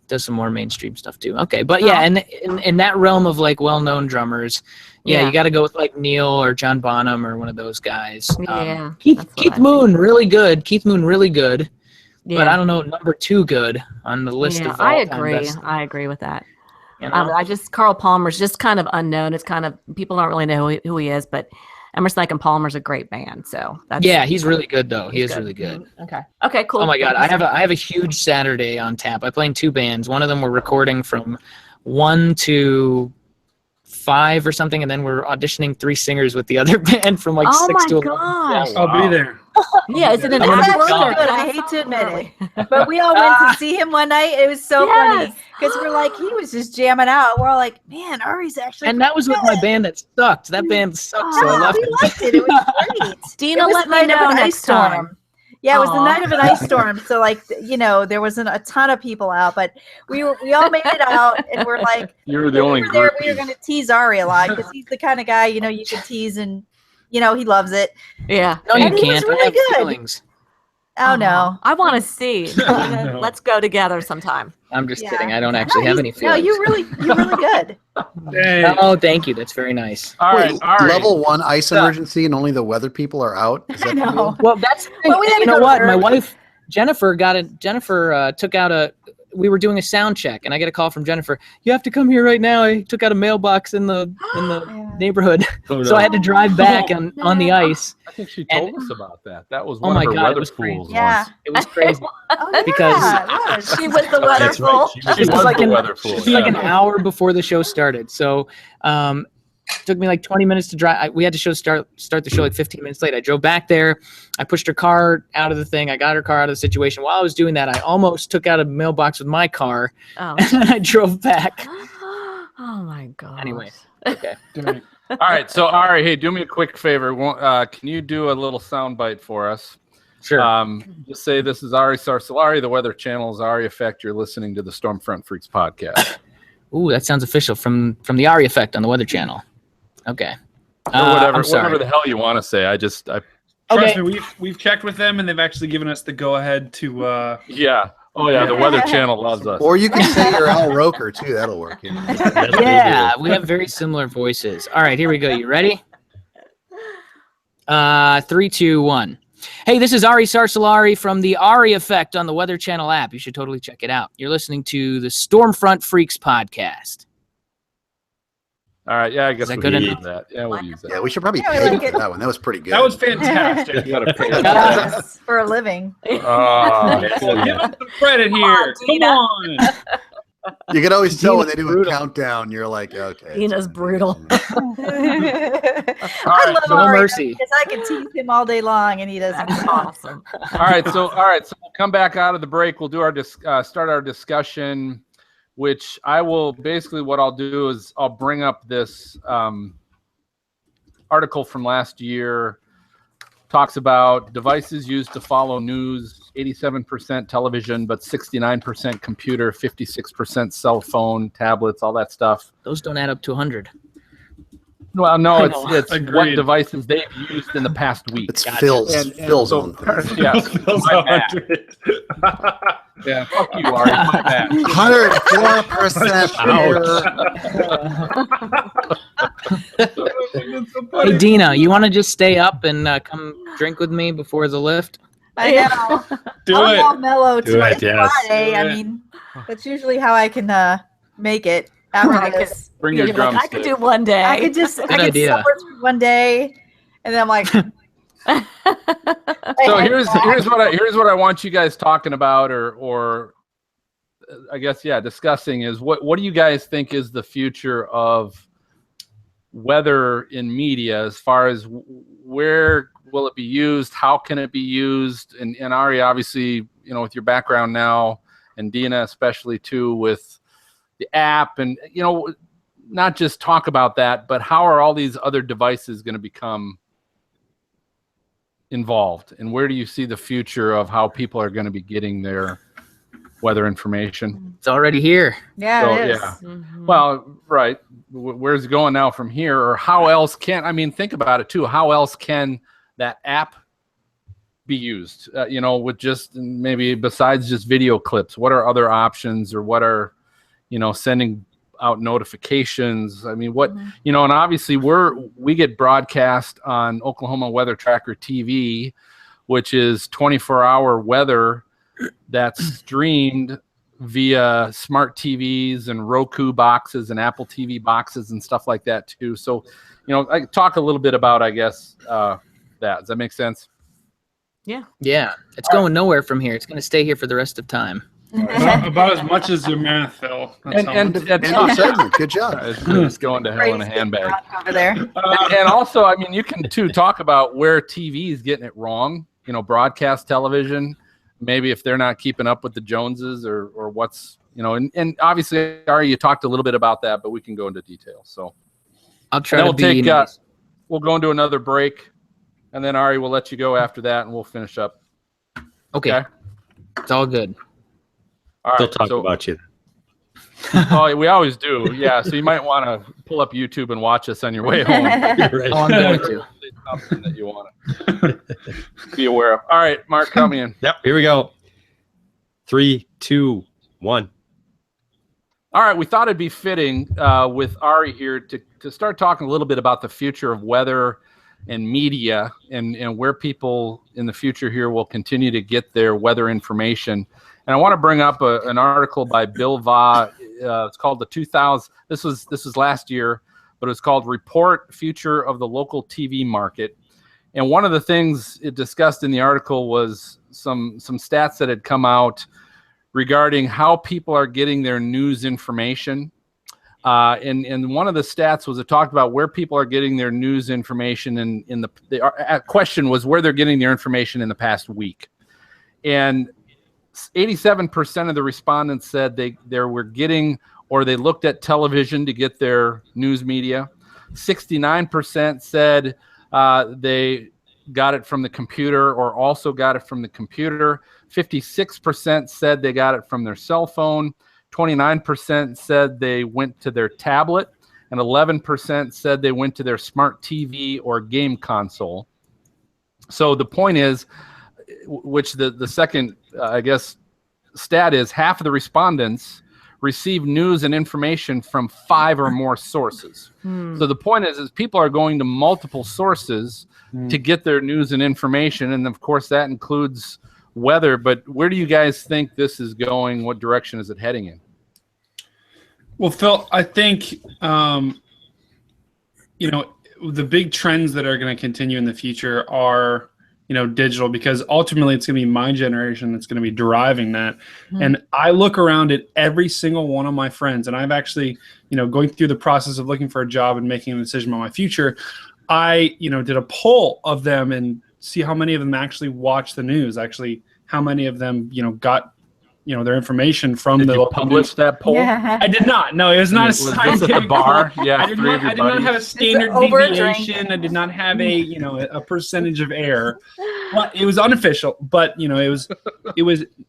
does some more mainstream stuff too. Okay, but and in that realm of like well-known drummers, you got to go with like Neil or John Bonham or one of those guys. Keith Moon, really good. Yeah. But I don't know, number 2 good on the list of all I time agree. best. I agree with that. You know? Carl Palmer's just kind of unknown. It's kind of, people don't really know who he is, but Emerson, Lake and Palmer's a great band. So he's really good though. He is really good. Okay, cool. Oh my God, I have a huge Saturday on tap. I play in 2 bands. One of them we're recording from 1 to 5 or something, and then we're auditioning 3 singers with the other band from like 6 to 11. Gosh. Yeah, I'll be there. Is it an That's hour? so good. I hate to admit it, but we all went to see him one night. It was so funny because we're like, he was just jamming out. We're all like, man, Ari's actually. And that was with my band that sucked. That band sucked, so I left we liked it. It was great. Dina, let me know next time. Yeah, it was the night of an ice storm. So like, there wasn't a ton of people out, but we all made it out, and we're like, you were the only there. We were going to tease Ari a lot because he's the kind of guy, you can tease, and he loves it. Yeah. No, you and can't. He was really good. Feelings. Oh no! I want to see. Let's go together sometime. I'm just kidding. I don't actually have any feelings. No, you're really good. Oh, thank you. That's very nice. All right. Level 1 ice emergency, and only the weather people are out. Is that I know. Well, that's the thing. You know what? My wife Jennifer took out we were doing a sound check, and I get a call from Jennifer. You have to come here right now. I took out a mailbox in the neighborhood, so I had to drive back on the ice. I think she told us about that. That was one of her weather fools. Yeah, it was crazy. Because she was the weather fool. She was like the weather fool. It was like an hour before the show started. So it took me like 20 minutes to drive. We had to start the show like 15 minutes late. I drove back there. I pushed her car out of the thing. I got her car out of the situation. While I was doing that, I almost took out a mailbox with my car, and then I drove back. Oh my God. Anyway, okay. All right. So, Ari, hey, do me a quick favor. Can you do a little soundbite for us? Sure. Just say this is Ari Sarsalari. The Weather Channel is Ari Effect. You're listening to the Stormfront Freaks podcast. Ooh, that sounds official from the Ari Effect on the Weather Channel. Okay. Or whatever the hell you want to say. Trust me, we've checked with them, and they've actually given us the go-ahead to. Yeah. Oh yeah, the Weather Channel loves us. Or you can say you're Al Roker too. That'll work. Yeah, we have very similar voices. All right, here we go. You ready? 3, 2, 1. Hey, this is Ari Sarsalari from the Ari Effect on the Weather Channel app. You should totally check it out. You're listening to the Stormfront Freaks podcast. All right, yeah, I guess we'll use that. Yeah, we'll use that. Yeah, we should probably pay for that one. That was pretty good. That was fantastic. You gotta pay that. For a living. Give us the credit here. Come on. You can always tell when they do a countdown. You're like, okay. Dina's brutal. I love no Ari mercy. because I can tease him all day long, and he doesn't. That's awesome. All right, so we'll come back out of the break. We'll do our start our discussion, which I will basically what I'll do is I'll bring up this article from last year. Talks about devices used to follow news, 87% television, but 69% computer, 56% cell phone, tablets, all that stuff. Those don't add up to 100. Well, no, it's what Agreed. devices they've used in the past week. It's Phil's. Phil's so, own thing. Yes. My bad. Yeah, fuck you, Ari. My bad. 104%. Hey, Dina, you want to just stay up and come drink with me before the lift? I know. Do I'm it. all mellow Do tonight. it, yes. Friday. Do I it. mean, that's usually how I can make it after Right, this. Bring your You're like, drums. I could do one day. I could idea. suffer through one day, and then I'm like. So here's what I want you guys talking about, or I guess discussing is what do you guys think is the future of weather in media as far as where will it be used, how can it be used, and Ari, obviously, with your background now, and Dina especially too with the app, and not just talk about that, but how are all these other devices going to become involved, and where do you see the future of how people are going to be getting their weather information? It's already here. Yeah, So, it is. yeah. Mhm. Well, right. Where's it going now from here? Or how else think about it too. How else can that app be used? With just maybe besides just video clips, what are other options, or what are, sending out notifications? I mean, what, and obviously we get broadcast on Oklahoma Weather Tracker TV, which is 24-hour weather that's streamed via smart TVs and Roku boxes and Apple TV boxes and stuff like that too. So, I talk a little bit about, I guess, that. Does that make sense? Yeah, it's going nowhere from here. It's going to stay here for the rest of time. About as much as your math, Phil. That's how And much. Segment. Good job. it's going to hell in a handbag. Over there. And also, I mean, you can too talk about where TV is getting it wrong. Broadcast television, maybe if they're not keeping up with the Joneses, or what's, and obviously, Ari, you talked a little bit about that, but we can go into detail. So I'll try to be nice. We'll go into another break, and then Ari, we'll let you go after that, and we'll finish up. Okay. It's all good. All right. They'll talk about you. Oh, we always do. Yeah. So you might want to pull up YouTube and watch us on your way home. Oh, I'm going to. Something that you want to be aware of. All right, Mark, count me in. Yep. Here we go. 3, 2, 1. All right, we thought it'd be fitting with Ari here to start talking a little bit about the future of weather and media, and where people in the future here will continue to get their weather information. And I want to bring up an article by Bill Va. It's called the 2000. This was last year, but it's called "Report Future of the Local TV Market." And one of the things it discussed in the article was some stats that had come out regarding how people are getting their news information. And one of the stats was it talked about where people are getting their news information, in the question was where they're getting their information in the past week. And 87% of the respondents said they were getting, or they looked at television to get their news media. 69% said they got it from the computer or also got it from the computer. 56% said they got it from their cell phone. 29% said they went to their tablet. And 11% said they went to their smart TV or game console. So the point is, which the second, I guess, stat is, half of the respondents receive news and information from 5 or more sources. So the point is people are going to multiple sources to get their news and information. And of course, that includes weather. But where do you guys think this is going? What direction is it heading in? Well, Phil, I think, the big trends that are going to continue in the future are, digital, because ultimately it's going to be my generation that's going to be driving that. And I look around at every single one of my friends, and I've actually, going through the process of looking for a job and making a decision about my future, I, did a poll of them and see how many of them actually watch the news, actually how many of them, got their information from Did you publish that poll? Yeah. I did not. No, it was not a Was scientific this at the bar? poll. Yeah, I did not have a standard over deviation. I did not have a percentage of error. But it was unofficial. But it was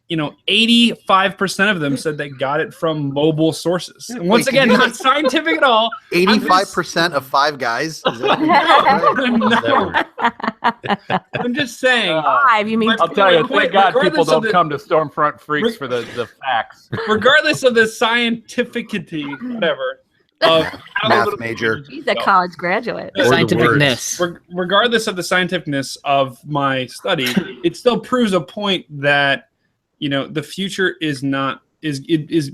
85% of them said they got it from mobile sources. And once again, not scientific at all. 85% of 5 guys? Is that No. I'm just saying. 5, you mean? I'll tell you, thank God people regardless of don't come to Stormfront Freaks for the facts. Regardless of the scientificity, whatever, of how math major? He's a college graduate. Or the Scientificness. regardless of the scientificness of my study, it still proves a point that the future is not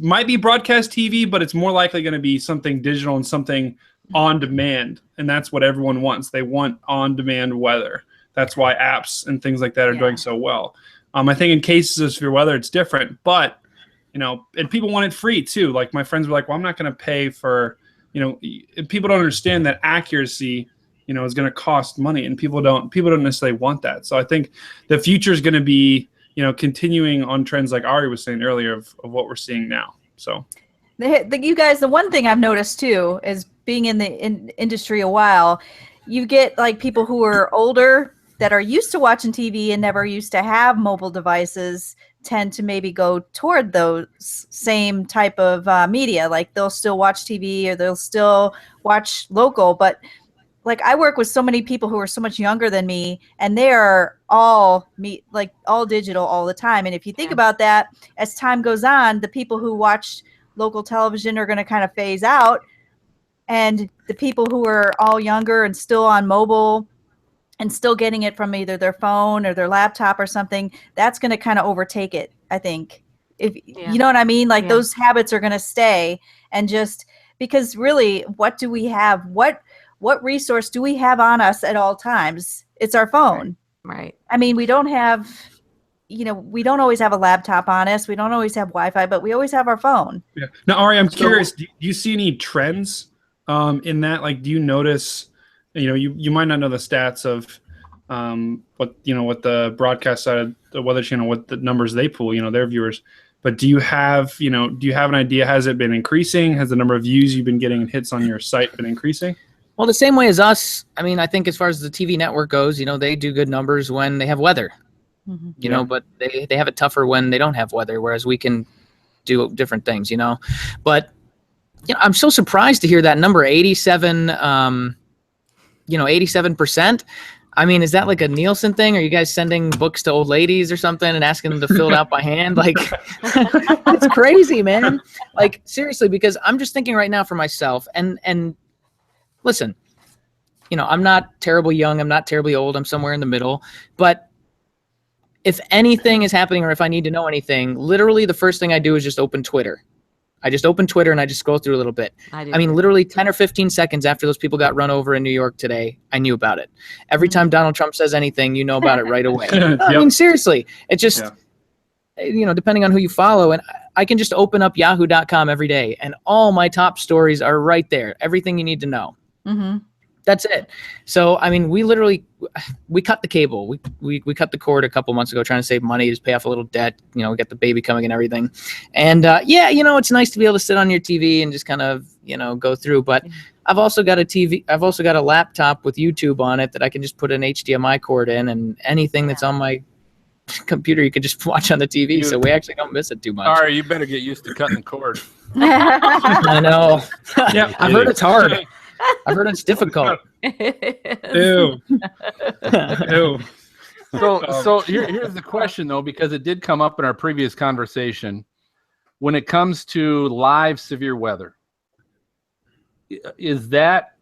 might be broadcast TV, but it's more likely going to be something digital and something on demand, and that's what everyone wants. They want on demand weather. That's why apps and things like that are doing so well. I think in cases of severe weather, it's different, but and people want it free too. Like my friends were like, "Well, I'm not going to pay for," and people don't understand that accuracy, is going to cost money, and people don't necessarily want that. So I think the future is going to be, continuing on trends like Ari was saying earlier of what we're seeing now. So, you guys, the one thing I've noticed too is being in the industry a while, you get like people who are older that are used to watching TV and never used to have mobile devices tend to maybe go toward those same type of media. Like they'll still watch TV or they'll still watch local. But like I work with so many people who are so much younger than me, and they are all digital all the time. And if you think about that, as time goes on, the people who watch local television are going to kind of phase out. And the people who are all younger and still on mobile and still getting it from either their phone or their laptop or something, that's going to kind of overtake it, I think. If you know what I mean? Like those habits are going to stay, and just because really, what do we have? What resource do we have on us at all times? It's our phone. Right. I mean, we don't have, we don't always have a laptop on us. We don't always have Wi-Fi, but we always have our phone. Yeah. Now, Ari, I'm curious, do you see any trends in that? Like, do you notice, you might not know the stats of what the broadcast side of the Weather Channel, what the numbers they pull, their viewers. But do you have an idea? Has it been increasing? Has the number of views you've been getting and hits on your site been increasing? Well, the same way as us. I mean, I think as far as the TV network goes, they do good numbers when they have weather, but they have it tougher when they don't have weather, whereas we can do different things, But, I'm so surprised to hear that number, 87%. I mean, is that like a Nielsen thing? Are you guys sending books to old ladies or something and asking them to fill it out by hand? Like, it's crazy, man. Like, seriously, because I'm just thinking right now for myself. And listen, I'm not terribly young. I'm not terribly old. I'm somewhere in the middle. But if anything is happening or if I need to know anything, literally the first thing I do is just open Twitter. I just open Twitter and I just scroll through a little bit. I mean, literally 10 or 15 seconds after those people got run over in New York today, I knew about it. Every time Donald Trump says anything, you know about it right away. I mean, seriously, it just, depending on who you follow. And I can just open up yahoo.com every day and all my top stories are right there. Everything you need to know. Mm-hmm. That's it. So, I mean, we cut the cable. We cut the cord a couple months ago trying to save money, just pay off a little debt. You know, we got the baby coming and everything. And yeah, you know, it's nice to be able to sit on your TV and just kind of, you know, go through. But I've also got a TV. I've also got a laptop with YouTube on it that I can just put an HDMI cord in, and anything that's on my computer you can just watch on the TV. So we actually don't miss it too much. All right, you better get used to cutting the cord. I know. Yeah, I've heard it's hard. I've heard it's difficult. Ew. Ew. So here's the question, though, because it did come up in our previous conversation. When it comes to live severe weather, is that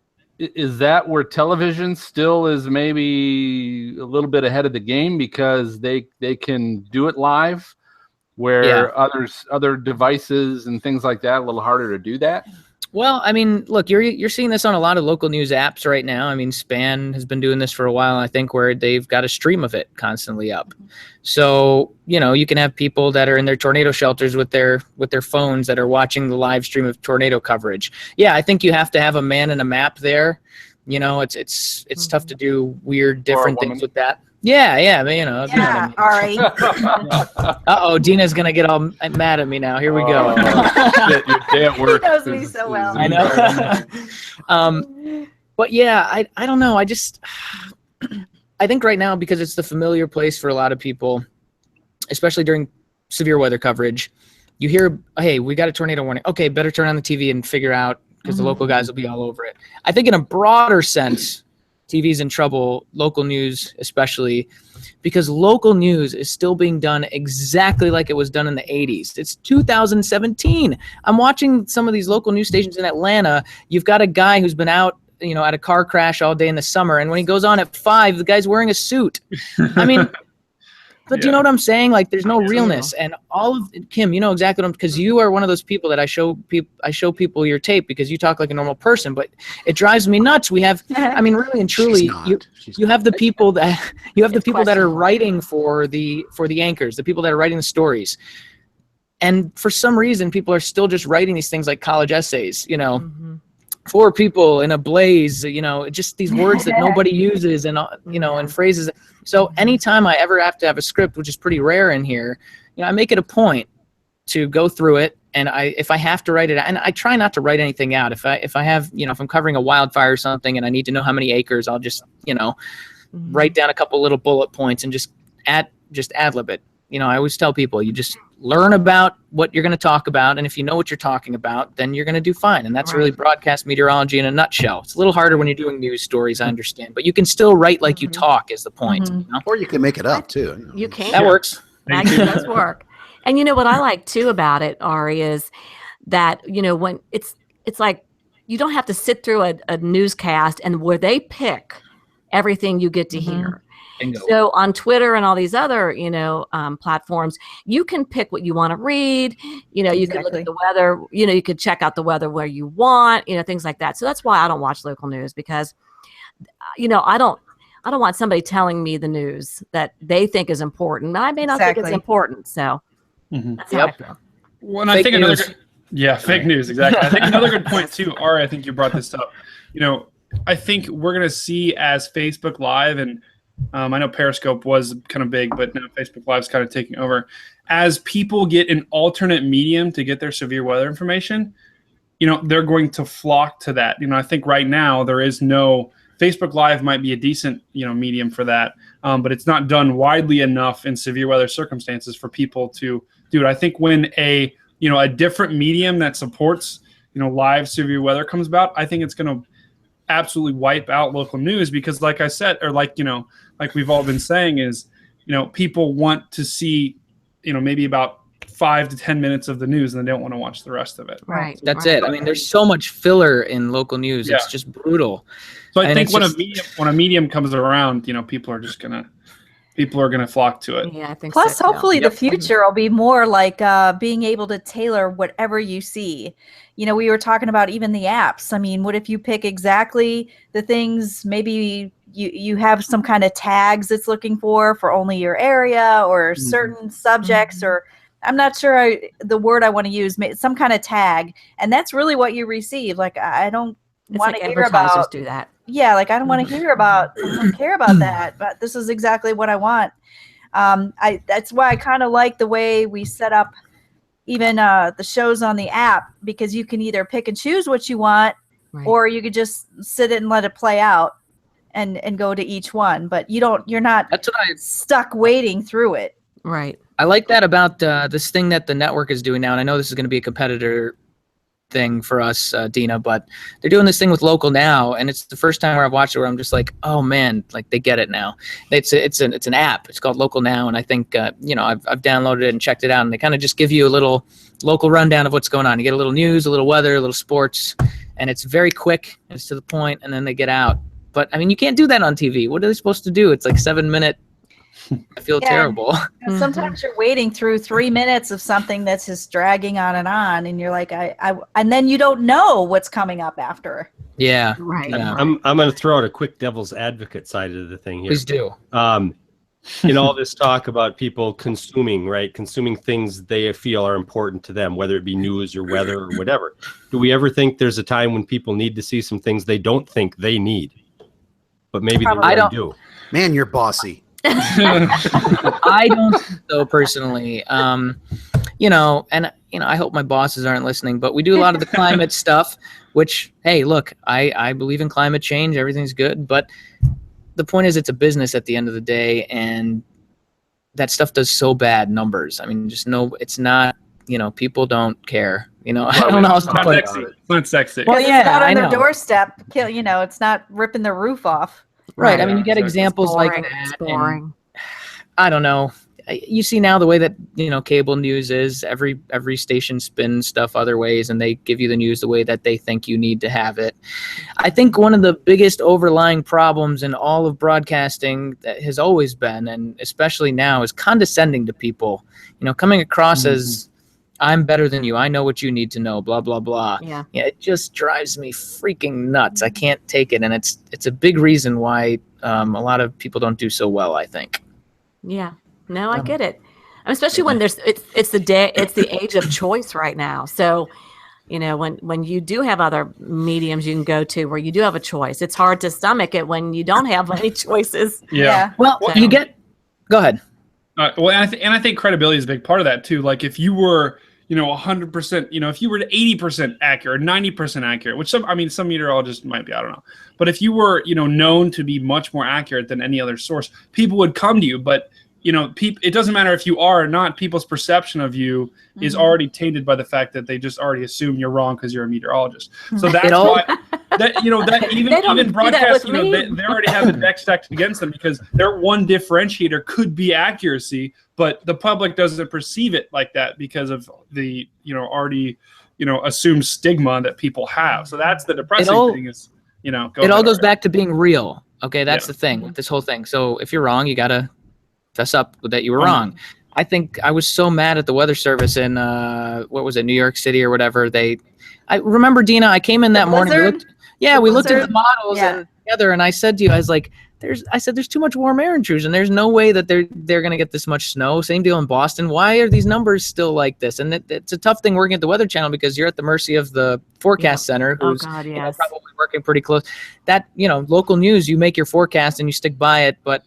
where television still is maybe a little bit ahead of the game because they can do it live, where other devices and things like that a little harder to do that? Well, I mean, look, you're seeing this on a lot of local news apps right now. I mean, Span has been doing this for a while, I think, where they've got a stream of it constantly up. So, you know, you can have people that are in their tornado shelters with their phones that are watching the live stream of tornado coverage. Yeah, I think you have to have a man and a map there. You know, it's tough to do weird, different things with that. Yeah, but, you know. Yeah, all right. Uh-oh, Dina's going to get all mad at me now. Here we go. Your day at work. He knows me so well. I know. But yeah, I don't know. I think right now, because it's the familiar place for a lot of people, especially during severe weather coverage, you hear, hey, we got a tornado warning. Okay, better turn on the TV and figure out, because the local guys will be all over it. I think in a broader sense, TV's in trouble, local news especially, because local news is still being done exactly like it was done in the 80s. It's 2017. I'm watching some of these local news stations in Atlanta. You've got a guy who's been out, you know, at a car crash all day in the summer, and when he goes on at 5, the guy's wearing a suit. I mean, but do you know what I'm saying? Like, there's no realness, and all of Kim, you know exactly what I'm, because you are one of those people that I show people your tape because you talk like a normal person, but it drives me nuts. We have, I mean, really and truly, you have the people that are writing for the anchors, the people that are writing the stories, and for some reason, people are still just writing these things like college essays, you know. 4 people in a blaze, you know, just these words that nobody uses, and you know, and phrases. So anytime I ever have to have a script, which is pretty rare in here, you know, I make it a point to go through it, and if I have to write it, and I try not to write anything out. If I have, you know, if I'm covering a wildfire or something, and I need to know how many acres, I'll just, you know, write down a couple little bullet points and just ad-lib it. You know, I always tell people, you just learn about what you're going to talk about, and if you know what you're talking about, then you're going to do fine. And that's really broadcast meteorology in a nutshell. It's a little harder when you're doing news stories, I understand, but you can still write like you talk is the point. You know? Or you can make it up too. You can. That works. That does work. And you know what I like too about it, Ari, is that, you know, when it's like you don't have to sit through a newscast and where they pick everything you get to hear. Bingo. So on Twitter and all these other, you know, platforms, you can pick what you want to read. You know, you can look at the weather. You know, you could check out the weather where you want. You know, things like that. So that's why I don't watch local news, because, you know, I don't want somebody telling me the news that they think is important. I may not think it's important. So that's how I feel. Well, and I think another fake news, exactly. I think another good point too, Ari, I think you brought this up. You know, I think we're gonna see as Facebook Live and I know Periscope was kind of big, but now Facebook Live is kind of taking over. As people get an alternate medium to get their severe weather information, you know, they're going to flock to that. You know, I think right now there is no Facebook Live might be a decent, you know, medium for that, but it's not done widely enough in severe weather circumstances for people to do it. I think when a different medium that supports, you know, live severe weather comes about, I think it's going to absolutely wipe out local news because, like I said, or like, you know, like we've all been saying is, you know, people want to see, you know, maybe about 5 to 10 minutes of the news and they don't want to watch the rest of it. Right. That's it. I mean, there's so much filler in local news. Yeah. It's just brutal. So I think when a medium comes around, you know, people are going to flock to it. Yeah, I think Plus, so, hopefully the future will be more like being able to tailor whatever you see. You know, we were talking about even the apps. I mean, what if you pick exactly the things, maybe you have some kind of tags it's looking for only your area or certain subjects, or I'm not sure the word I want to use, some kind of tag. And that's really what you receive. Like, I don't want to hear about. Do that. like I don't want to I don't care about that, but this is exactly what I want. That's why I kind of like the way we set up even the shows on the app, because you can either pick and choose what you want, or you could just sit it and let it play out and go to each one. But you're not stuck waiting through it. Right. I like that about this thing that the network is doing now, and I know this is going to be a competitor thing for us, Dina, but they're doing this thing with Local Now, and it's the first time where I've watched it where I'm just like, oh man, like they get it now. It's an app. It's called Local Now, and I think I've downloaded it and checked it out, and they kind of just give you a little local rundown of what's going on. You get a little news, a little weather, a little sports, and it's very quick and it's to the point, and then they get out. But I mean, you can't do that on TV. What are they supposed to do? It's like 7-minute. I feel terrible. And sometimes you're waiting through 3 minutes of something that's just dragging on, and you're like, and then you don't know what's coming up after. Yeah, right. Yeah. I'm going to throw out a quick devil's advocate side of the thing here. Please do. All this talk about people consuming things they feel are important to them, whether it be news or weather or whatever. Do we ever think there's a time when people need to see some things they don't think they need, but maybe they really do? Man, you're bossy. I don't think so personally. I hope my bosses aren't listening, but we do a lot of the climate stuff, which, hey, look, I believe in climate change. Everything's good. But the point is, it's a business at the end of the day, and that stuff does so bad numbers. I mean, it's not, people don't care. I don't know how to put it. It's not sexy. Well, yeah, it's not on I their know. doorstep. It's not ripping the roof off. Right. I mean, you get examples like that. It's boring. I don't know. You see now the way that cable news is. Every station spins stuff other ways, and they give you the news the way that they think you need to have it. I think one of the biggest overlying problems in all of broadcasting that has always been, and especially now, is condescending to people. Coming across as I'm better than you. I know what you need to know. Blah blah blah. Yeah. It just drives me freaking nuts. I can't take it, and it's a big reason why a lot of people don't do so well, I think. Yeah. No, I get it. Especially when it's the age of choice right now. So, when you do have other mediums you can go to where you do have a choice, it's hard to stomach it when you don't have any choices. Yeah. Well, go ahead. And I think credibility is a big part of that too. Like if you were, 100%, if you were 80% accurate, 90% accurate, which some meteorologists might be, I don't know. But if you were, known to be much more accurate than any other source, people would come to you. But, it doesn't matter if you are or not, people's perception of you is already tainted by the fact that they just already assume you're wrong because you're a meteorologist. So that's why even broadcast, they already have the deck stacked against them because their one differentiator could be accuracy, but the public doesn't perceive it like that because of the, already, assumed stigma that people have. So that's the depressing thing is, it all goes back to being real. Okay. That's the thing with this whole thing. So if you're wrong, you got to fess up that you were wrong. I think I was so mad at the weather service in New York City or whatever. I remember, Dina, I came in that morning. We looked at the models and together, and I said to you, I was like, there's too much warm air intrusion. There's no way that they're going to get this much snow. Same deal in Boston. Why are these numbers still like this? And it's a tough thing working at the Weather Channel because you're at the mercy of the forecast center, who's probably working pretty close. That local news, you make your forecast and you stick by it, but.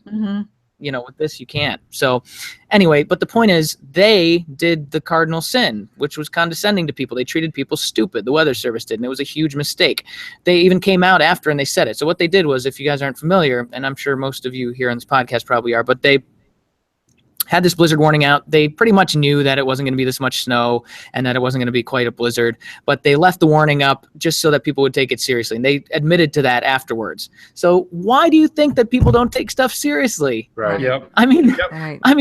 With this, you can't. So anyway, but the point is they did the cardinal sin, which was condescending to people. They treated people stupid. The Weather Service did, and it was a huge mistake. They even came out after and they said it. So what they did was, if you guys aren't familiar, and I'm sure most of you here on this podcast probably are, but they had this blizzard warning out. They pretty much knew that it wasn't going to be this much snow and that it wasn't going to be quite a blizzard, but they left the warning up just so that people would take it seriously. And they admitted to that afterwards. So why do you think that people don't take stuff seriously? Right. Yep. I mean,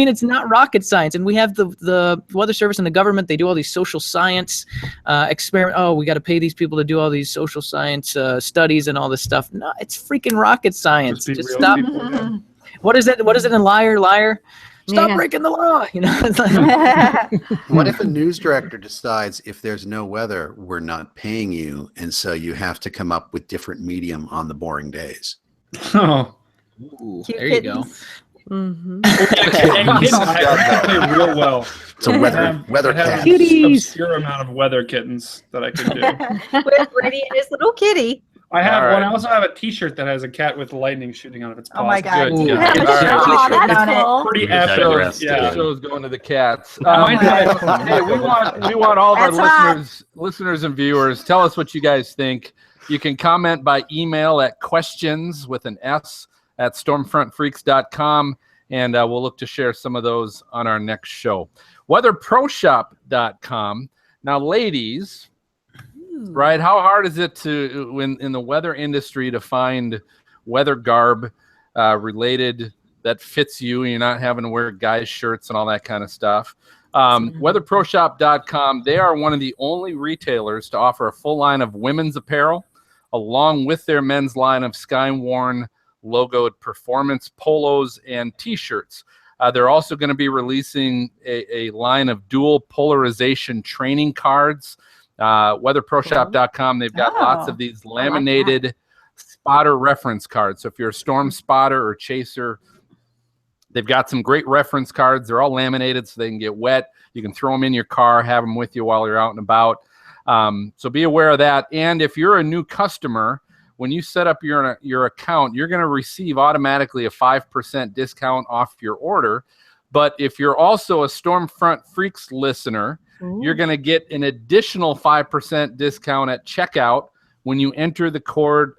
it's not rocket science. And we have the Weather Service and the government. They do all these social science experiment. Oh, we got to pay these people to do all these social science studies and all this stuff. No, it's freaking rocket science. Just stop. People, What is it? What is it in Liar? Stop breaking the law. It's like, what if a news director decides if there's no weather, we're not paying you, and so you have to come up with different medium on the boring days? Oh, there you go. Play real well. It's a weather cat. Obscure amount of weather kittens that I can do. With Brady and his little kitty. I have All one. right. I also have a T-shirt that has a cat with lightning shooting out of its paws. Oh my God! Good. Do you Yeah. have a All right. shirt Oh, with that's on it? cool. Pretty That epic. dress, Yeah. The show's going to the cats. Mine's Hey, we want all of our That's hot. listeners and viewers. Tell us what you guys think. You can comment by email at questions with an S at stormfrontfreaks.com, and we'll look to share some of those on our next show. Weatherproshop.com. Now, ladies, right? How hard is it to in the weather industry to find weather garb related that fits you and you're not having to wear guys' shirts and all that kind of stuff? Weatherproshop.com, they are one of the only retailers to offer a full line of women's apparel along with their men's line of Skywarn logoed performance polos and t-shirts. They're also going to be releasing a line of dual polarization training cards. Weatherproshop.com, they've got lots of these laminated spotter reference cards. So if you're a storm spotter or chaser, they've got some great reference cards. They're all laminated so they can get wet. You can throw them in your car, have them with you while you're out and about. So be aware of that. And if you're a new customer, when you set up your account, you're going to receive automatically a 5% discount off your order. But if you're also a Stormfront Freaks listener, you're going to get an additional 5% discount at checkout when you enter the code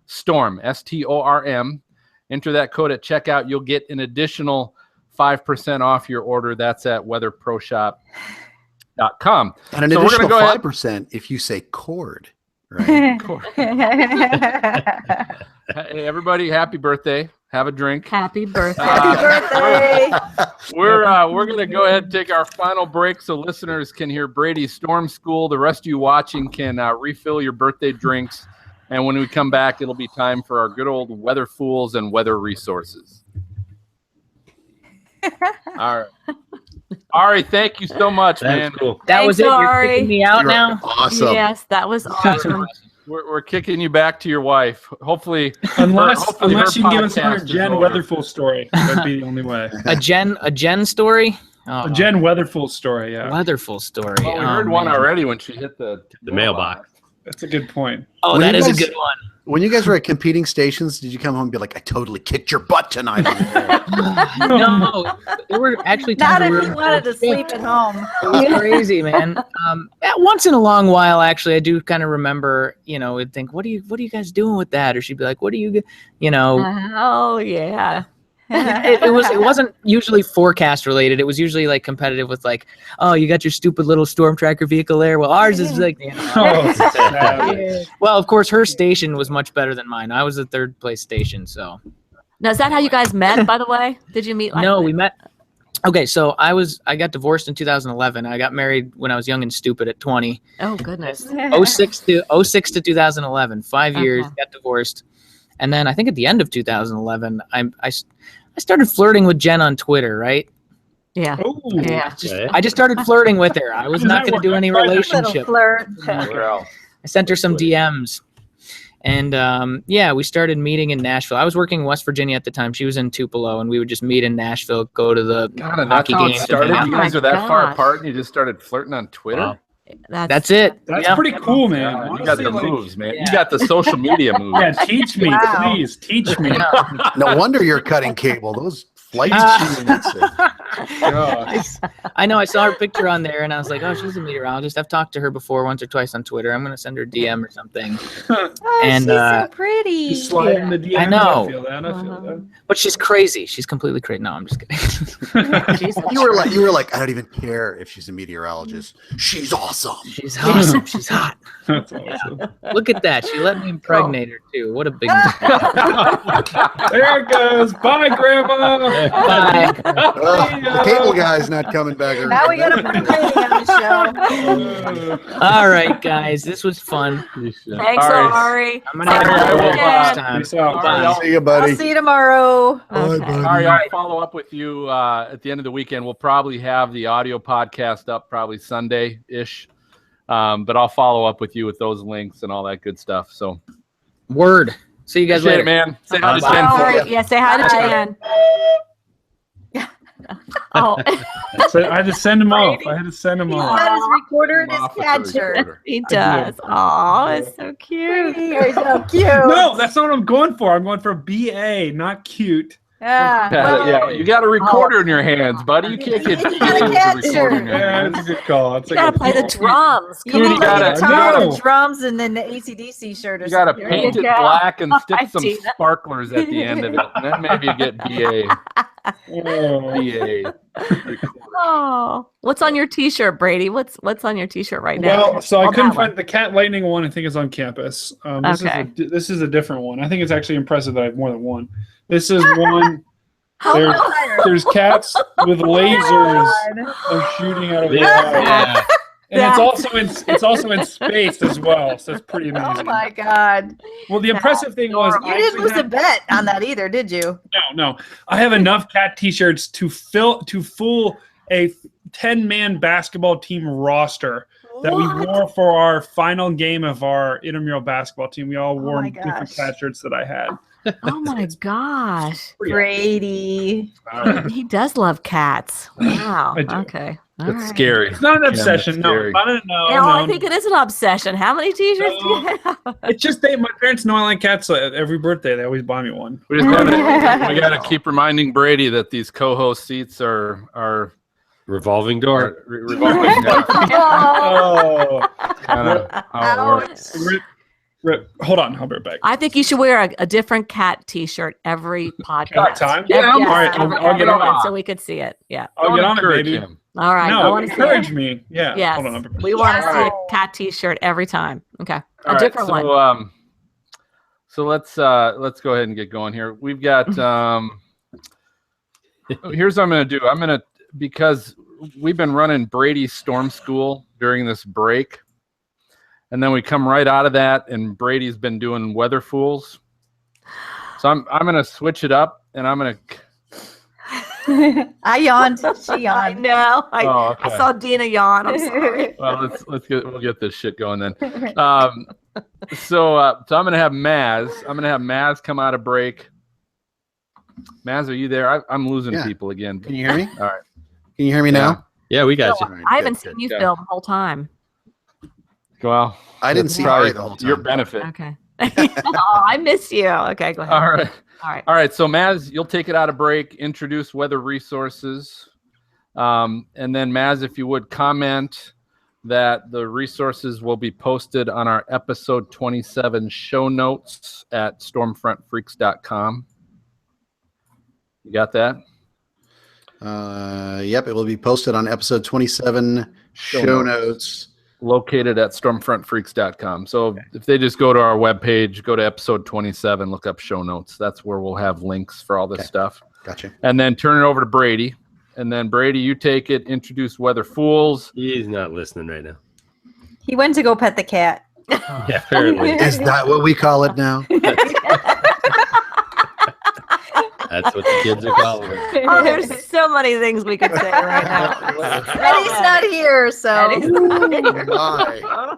STORM, STORM. Enter that code at checkout. You'll get an additional 5% off your order. That's at weatherproshop.com. And an additional 5% if you say cord. Right. Hey, everybody, happy birthday. Have a drink. Happy birthday. Happy birthday! We're going to go ahead and take our final break so listeners can hear Brady's Storm School. The rest of you watching can refill your birthday drinks. And when we come back, it'll be time for our good old weather fools and weather resources. All right. Ari, thank you so much, man. Cool. That was Thanks, it. You're Ari. kicking me out You're now. awesome. Yes, that was awesome. We're kicking you back to your wife. Hopefully, Unless her you can give us podcast another is Jen over. Weatherful story. That'd be the only way. A Jen story? Oh, A Jen Weatherful story, yeah. Weatherful story. Well, we heard one man. already when she hit the mailbox. That's a good point. Oh, When that you is a guys- good one. When you guys were at competing stations, did you come home and be like, I totally kicked your butt tonight? No, there were actually Not times if where you wanted to sleep at home. It was crazy, man. Once in a long while, actually, I do kind of remember, would think, what are you guys doing with that? Or she'd be like, what are you, Oh, yeah. it wasn't usually forecast related. It was usually like competitive with like, oh, you got your stupid little storm tracker vehicle there. Well, ours is like, Oh, savage. well, of course, her station was much better than mine. I was the third place station, so. Now, is that how you guys met, by the way? Did you meet? No, we met. Okay, so I got divorced in 2011. I got married when I was young and stupid at 20. Oh, goodness. 06 to 2011, 5 years, Okay. got divorced. And then I think at the end of 2011, I started flirting with Jen on Twitter, right? Yeah. Oh, Yeah. I just started flirting with her. I was not going to do any Little relationship. flirt. I sent her some DMs. And we started meeting in Nashville. I was working in West Virginia at the time. She was in Tupelo, and we would just meet in Nashville, go to the God, and that's hockey how it games. started. Oh You guys my are that far gosh. apart, and you just started flirting on Twitter. Wow. That's it. that's Yeah. pretty cool, man. You got the Honestly, moves, man. yeah. You got the social media moves. Yeah, teach me, Wow. please. Teach me. No wonder you're cutting cable. Those flight units. Gosh. I know. I saw her picture on there, and I was like, "Oh, she's a meteorologist." I've talked to her before, once or twice on Twitter. I'm gonna send her a DM or something. Oh, And, she's so pretty. You slide in the DMs. I know. I feel that. I feel that. But she's crazy. She's completely crazy. No, I'm just kidding. You were like, I don't even care if she's a meteorologist. She's awesome. She's awesome. She's hot. That's awesome. Look at that. She let me impregnate her too. What a big. There it goes. Bye, Grandma. Bye. The cable guy's not coming back. Now we gotta put a rating on the show. All right, guys. This was fun. Thanks, All right. Ari. I'm gonna Say have hi to to go Jen. next time. Peace out. Bye. See you, I'll buddy. see you tomorrow. Bye, Okay. buddy. Ari, I'll follow up with you at the end of the weekend. We'll probably have the audio podcast up probably Sunday-ish. But I'll follow up with you with those links and all that good stuff. So Word. See you guys appreciate later. it, man. Say hi to Bye. Jen for Ari, you. yeah, say hi to Bye. Jen. Oh, So I had to send him off. I had to send him He's off. got his recorder and his Off with the catcher. recorder. he does. Oh, it's so cute. You're so cute. No, that's not what I'm going for. I'm going for BA, not cute. Yeah, you got a recorder in your hands, buddy. You can't get You got a cat shirt. Yeah, that's a good call. You gotta play the drums. You Come need on. the drums and then the AC/DC shirt or You got to something. paint it go. black and stick some Tina. sparklers at the end of it. And then maybe you get BA. BA. Oh, what's on your T-shirt, Brady? What's on your T-shirt right now? Well, so I Oh, couldn't that one. find the Cat Lightning one. I think is on campus. This is a different one. I think it's actually impressive that I have more than one. This is one. There's cats with lasers and shooting out of the eye. And it's also in space as well, so it's pretty amazing. Oh my God! Well, the impressive thing was You didn't lose a bet on that either, did you? No. I have enough cat T-shirts to fool a 10-man basketball team roster that we wore for our final game of our intramural basketball team. We all wore different cat shirts that I had. Oh my gosh, Brady! He does love cats. Wow. I do. Okay. It's scary. It's not an obsession. scary. I think it is an obsession. How many T-shirts do you have? It's just my parents know I like cats. So every birthday, they always buy me one. We gotta keep reminding Brady that these co-host seats are Revolving door. revolving. Oh, Kinda how it works. Hold on, I'll be right back. I think you should wear a different cat T-shirt every podcast. Time? Yeah, All right, I'll get on it. so we could see it. Yeah. I'll get on it, Encourage baby. him. All right. I No, want to see encourage it. me. Yeah. Yes. Hold on. We want to see a cat T-shirt every time. Okay. All right, different one. So let's go ahead and get going here. We've got here's what I'm gonna do. Because we've been running Brady's Storm School during this break, and then we come right out of that, and Brady's been doing Weather Fools. So I'm gonna switch it up, and I'm gonna. I yawned. She I yawned. know. Oh, okay. I saw Dina yawn. I'm sorry. Well, we'll get this shit going then. So I'm gonna have Maz. I'm gonna have Maz come out of break. Maz, are you there? I'm losing people again. Can you hear me? All right. Can you hear me now? Yeah, we got you. All right, I haven't good, seen good. you Yeah. Phil the whole time. Well, I didn't that's see probably Ari the whole time. your benefit. Okay. Oh, I miss you. Okay, go ahead. All right. So Maz, you'll take it out of break. Introduce weather resources, and then Maz, if you would comment that the resources will be posted on our episode 27 show notes at stormfrontfreaks.com. You got that? Yep, it will be posted on episode 27 show notes. Located at stormfrontfreaks.com. So if they just go to our webpage, go to episode 27, look up show notes. That's where we'll have links for all this stuff. Gotcha. And then turn it over to Brady. And then Brady, you take it, introduce Weather Fools. He's not listening right now. He went to go pet the cat. Yeah, apparently. Is that what we call it now? That's what the kids are calling it. Oh, there's so many things we could say right now. Eddie's not here, so. Eddie's not here. My.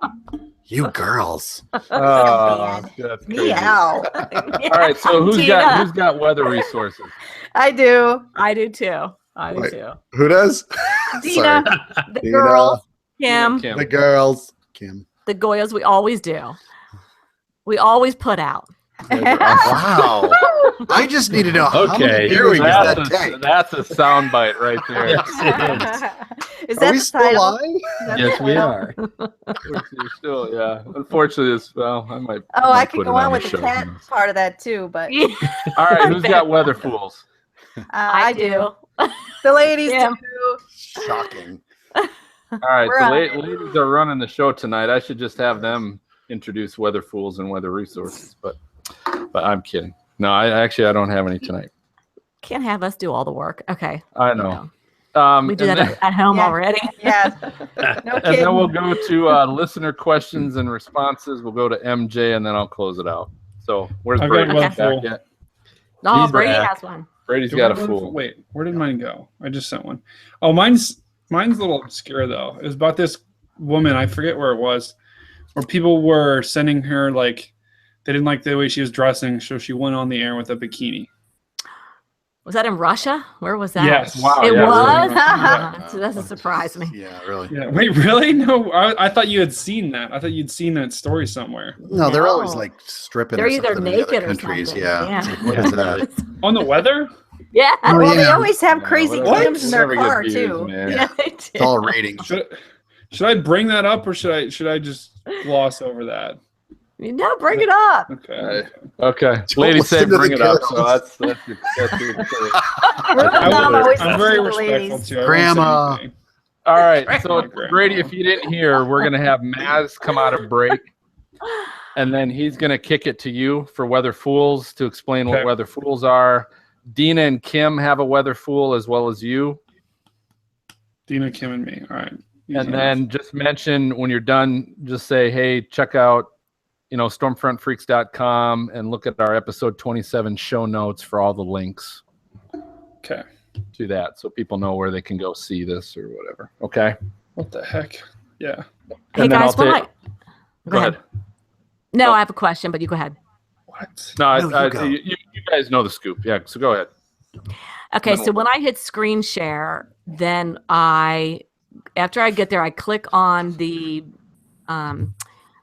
You girls. Oh, that's crazy. Meow. All right, so who's got weather resources? I do. I do too. Wait. Who does? Dina. The Dina. girls, Kim, Kim. The girls. Kim. the Goyas, we always do. We always put out. Wow. I just need to know how Okay, many here we viewers go. does that take? That's a sound bite right there. Is Are that we the still title? live? Is that the Yes, we title? are. You're still, yeah. Unfortunately, I might. Oh, I might could put go it on the with the show cat notes. part of that too, but All right, who's got Weather Fools? I do. The ladies Yeah. do. Shocking. All right, We're the on it. ladies are running the show tonight. I should just have them introduce Weather Fools and Weather Resources, but I'm kidding. No, I don't have any tonight. Can't have us do all the work. Okay. I know. We do and that then, at home Yeah. already. Yeah. No and then kidding. we'll go to listener questions and responses. We'll go to MJ, and then I'll close it out. So where's I've Brady? got Back one yet? No, He's Brady back. has one. Brady's Do got I a have one? fool. Wait, where did mine go? I just sent one. Oh, mine's a little obscure though. It was about this woman. I forget where it was, where people were sending her like they didn't like the way she was dressing, so she went on the air with a bikini. Was that in Russia? Where was that? Yes. Wow. It yeah, was? really. So that doesn't surprise me. Yeah, really. Yeah. Wait, really? No, I thought you had seen that. I thought you'd seen that story somewhere. No, they're always No. like stripping. They're or either something in the other naked or countries. something. Yeah. Yeah. It's like, what is that? On the weather? Yeah. Oh, Well, they yeah. always have Yeah, crazy whatever. cams in their Never get car views, too. man. Yeah, they do. It's all ratings. Should I bring that up or should I just gloss over that? No, bring it up. Okay. Okay. Don't Lady said listen to bring the it up. girls. So that's your I'm very respectful too. I won't say Grandma. anything. All right. So Grandma. Brady, if you didn't hear, we're gonna have Maz come out of break, and then he's gonna kick it to you for Weather Fools to explain what Okay. Weather Fools are. Dina and Kim have a Weather Fool as well as you. Dina, Kim, and me. All right. And then just mention when you're done, just say, hey, check out, stormfrontfreaks.com and look at our episode 27 show notes for all the links Okay. to that so people know where they can go see this or whatever. Okay. What the heck? Yeah. Hey And then guys, I'll take- go ahead. No, I have a question, but you go ahead. What? No, No, you you guys know the scoop. Yeah. So go ahead. Okay, so when I hit screen share, then after I get there, I click on the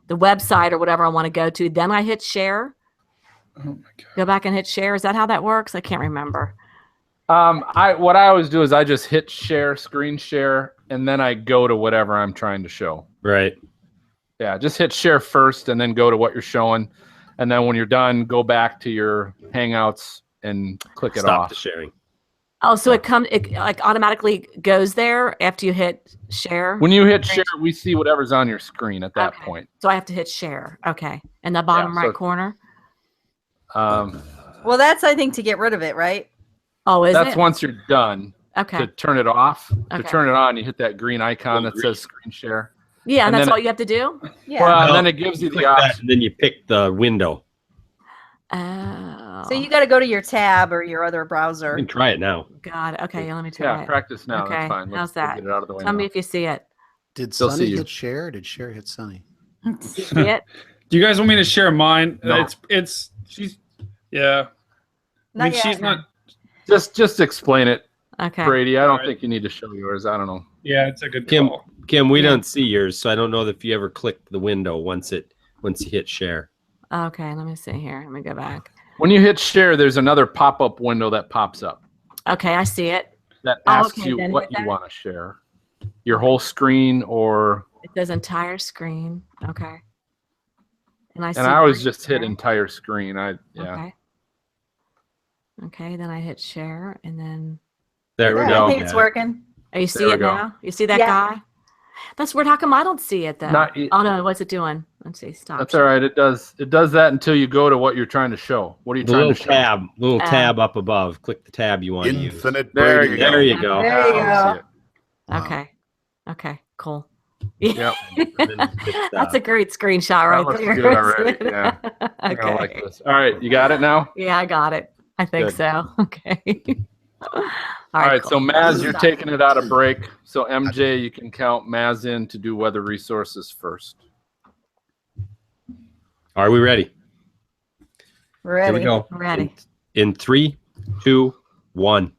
website or whatever I want to go to. Then I hit share. Oh my god. Go back and hit share. Is that how that works? I can't remember. What I always do is I just hit share, screen share, and then I go to whatever I'm trying to show. Right. Yeah, just hit share first and then go to what you're showing. And then when you're done, go back to your Hangouts and click it Stop off. the sharing. Oh, so it like automatically goes there after you hit share? When you hit share, we see whatever's on your screen at that Okay. point. So I have to hit share. Okay. In the bottom Yeah, right so- corner? Well, that's I think to get rid of it, right? Oh, is That's it? once you're done. Okay. To turn it off. To Okay. turn it on, you hit that green icon that says screen share. Yeah, and and that's then- all you have to do? Yeah. Well, No, and then it gives you Click the that, option. and then you pick the window. Oh. So you got to go to your tab or your other browser. You can try it now. got it. Okay, let me try Yeah, it. practice now. Okay, That's fine. how's Let's that? get it out of the way. Tell me now. if you see it. Did They'll see Sunny you. hit share? Or did share hit Sunny? See it? Do you guys want me to share mine? No. She's yeah. I mean, Not she's yet. not. Just explain it, Okay. Brady. I don't Alright. think you need to show yours. I don't know. Yeah, it's a good Kim, call. Kim, we Yeah. don't see yours, so I don't know if you ever click the window once you hit share. Okay, let me see here. Let me go back. When you hit share, there's another pop-up window that pops up Okay, I see it. that Oh, asks okay, you then what hit you that. want to share. Your whole screen or It says entire screen. Okay. And I see and I always green just hit share. entire screen. Yeah. Okay. Okay, then I hit share and then There we Yeah, go. I think it's working. oh, you see There we it go. now? You see that Yeah. guy? That's weird. How come I don't see it though? Not y- Oh no, what's it doing? Let's see. Stop. That's all right. It does that until you go to what you're trying to show. What are you The trying little to show? little tab up above. Click the tab you want to use. Infinite There Brady. you go. There you go. There you Now I go. see it. Wow. Okay. Okay, cool. Yep. And then hit, That's a great screenshot That right looks there. good already. Yeah. I Okay. like this. All right, you got it now? Yeah, I got it. I think Good. so. Okay. All right, cool. so Maz, you're taking it out of break. So MJ, you can count Maz in to do weather resources first. Are we ready? Ready. Here we go. Ready. In 3, 2, 1.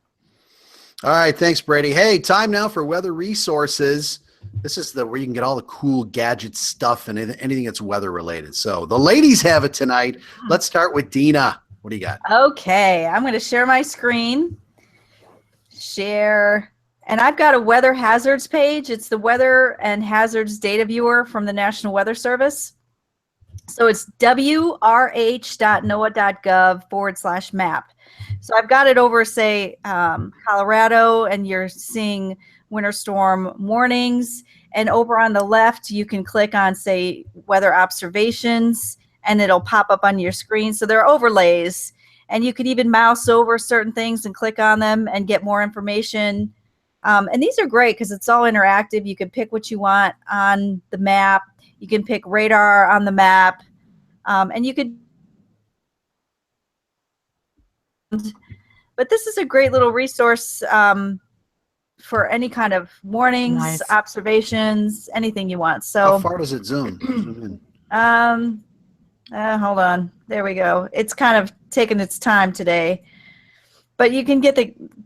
All right, thanks, Brady. Hey, time now for weather resources. This is where you can get all the cool gadget stuff and anything that's weather related. So the ladies have it tonight. Let's start with Dina. What do you got? Okay, I'm going to share my screen. Share. And I've got a weather hazards page. It's the weather and hazards data viewer from the National Weather Service. So it's wrh.noaa.gov/map. So I've got it over, say, Colorado, and you're seeing winter storm warnings. And over on the left, you can click on, say, weather observations, and it'll pop up on your screen. So there are overlays, and you can even mouse over certain things and click on them and get more information. And these are great because it's all interactive. You can pick what you want on the map. You can pick radar on the map, and you could. But this is a great little resource for any kind of warnings, Nice. observations, anything you want. How So, far does it zoom? Zoom in. hold on. There we go. It's kind of taking its time today. but you can get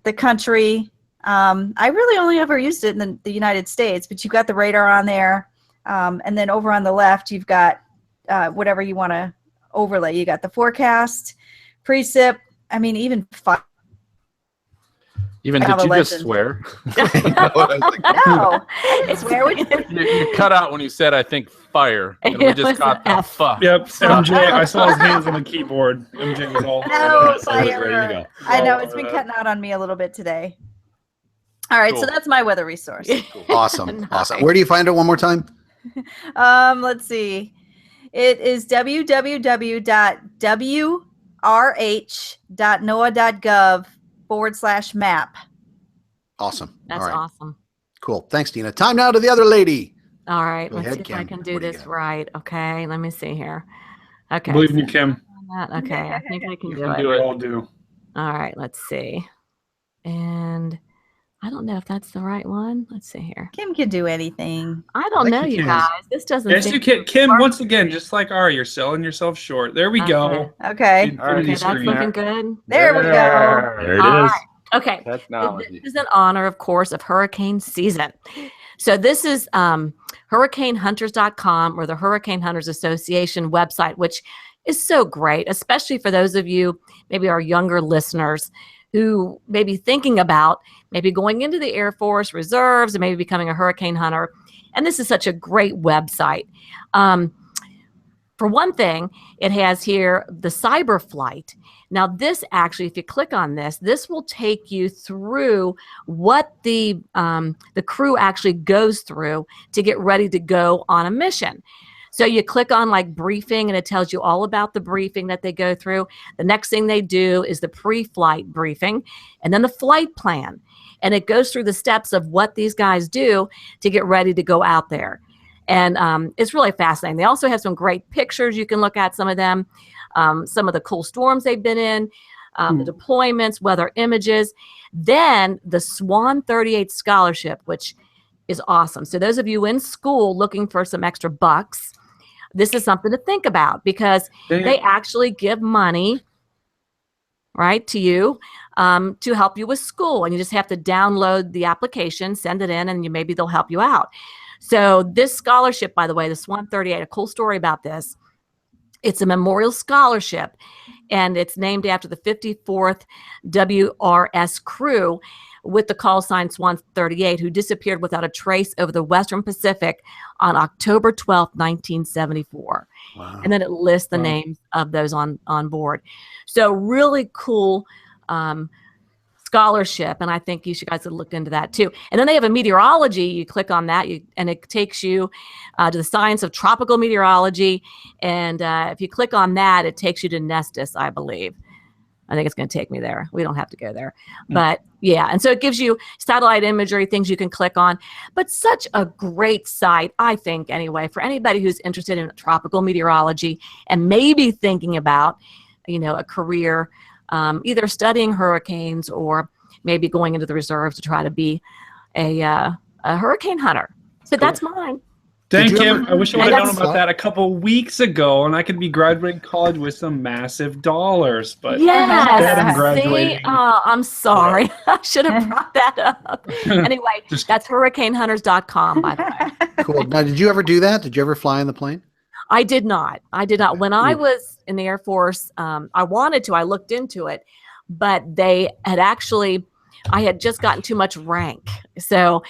the country. I really only ever used it in the United States, but you've got the radar on there. And then over on the left, you've got whatever you want to overlay. You got the forecast, precip. I mean, even fire. Even did you just swear? No, I didn't swear. You cut out when you said, I think, fire. And we just caught the fuck. Yep, MJ, I saw his hands on the keyboard. MJ was all fire. ready to go. I know, it's been cutting out on me a little bit today. All right, Cool. so that's my weather resource. Awesome. Awesome. Where do you find it one more time? Let's see. It is www.wrh.noaa.gov/map. Awesome. That's All right. awesome. Cool. Thanks, Dina. Time now to the other lady. All right, Go let's ahead, see if Kim. I can do What do you this got? right. Okay, let me see here. Okay. I believe in you, Kim. Okay, I think I can do can it. do We all do. All right, let's see. And I don't know if that's the right one. Let's see here. Kim can do anything. I don't know, you you can. guys. This doesn't Yes, seem you can. Kim, once again, just like Ari, you're selling yourself short. There we go. Okay. All right, Okay, that's screen. looking good. There we go. There it All is. right. Okay. Technology. This is in honor, of course, of hurricane season. So this is hurricanehunters.com or the Hurricane Hunters Association website, which is so great, especially for those of you, maybe our younger listeners, who may be thinking about maybe going into the Air Force Reserves and maybe becoming a hurricane hunter. And this is such a great website. For one thing, it has here the cyber flight. Now, this actually, if you click on this, this will take you through what the crew actually goes through to get ready to go on a mission. So you click on like briefing and it tells you all about the briefing that they go through. The next thing they do is the pre-flight briefing and then the flight plan. And it goes through the steps of what these guys do to get ready to go out there. And it's really fascinating. They also have some great pictures. You can look at some of them, some of the cool storms they've been in, the deployments, weather images. Then the Swan 38 scholarship, which is awesome. So those of you in school looking for some extra bucks, this is something to think about because they actually give money, right, to you to help you with school. And you just have to download the application, send it in, and maybe they'll help you out. So this scholarship, by the way, the Swan 38, a cool story about this. It's a memorial scholarship, and it's named after the 54th WRS crew with the call sign Swan 38, who disappeared without a trace over the Western Pacific on October 12, 1974. Wow. And then it lists the names of those on board. So really cool scholarship, and I think you guys would look into that too. And then they have a meteorology. You click on that, and it takes you to the science of tropical meteorology. And if you click on that, it takes you to Nestus, I believe. I think it's going to take me there. We don't have to go there. But yeah, and so it gives you satellite imagery, things you can click on. But such a great site, I think, anyway, for anybody who's interested in tropical meteorology and maybe thinking about, a career either studying hurricanes or maybe going into the reserves to try to be a hurricane hunter. So that's mine. Thank you. I wish I would have known about that a couple weeks ago, and I could be graduating college with some massive dollars. But I'm graduating. See? Oh, I'm sorry. I should have brought that up. Anyway, that's hurricanehunters.com, by the way. Cool. Now, did you ever do that? Did you ever fly in the plane? I did not. When I was in the Air Force, I wanted to. I looked into it, but they had actually, I had just gotten too much rank. So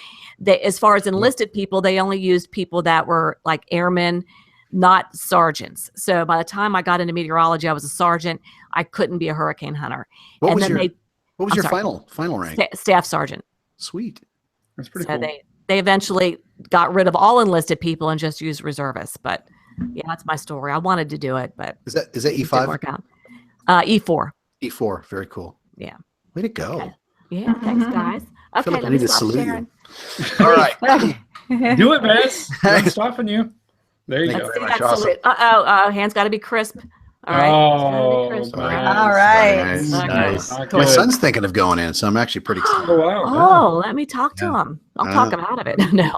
as far as enlisted people, they only used people that were like airmen, not sergeants. So by the time I got into meteorology, I was a sergeant. I couldn't be a hurricane hunter. What was your final rank? Staff sergeant. Sweet. That's pretty cool. They eventually got rid of all enlisted people and just used reservists. But yeah, that's my story. I wanted to do it, but is that E5? Didn't work out. E4. E4. Very cool. Yeah. Way to go. Okay. Yeah. Thanks, guys. Okay. I need to salute sharing. you. All right. Do it, miss. I'm stopping you. There you Thank go. you very much. Awesome. Hands got to be crisp. All right. Oh, Christmas. nice. All right. Nice. Okay. Nice. Not My good. son's thinking of going in, so I'm actually pretty excited. Oh, wow. Oh, let me talk to him. I'll talk him out of it. No,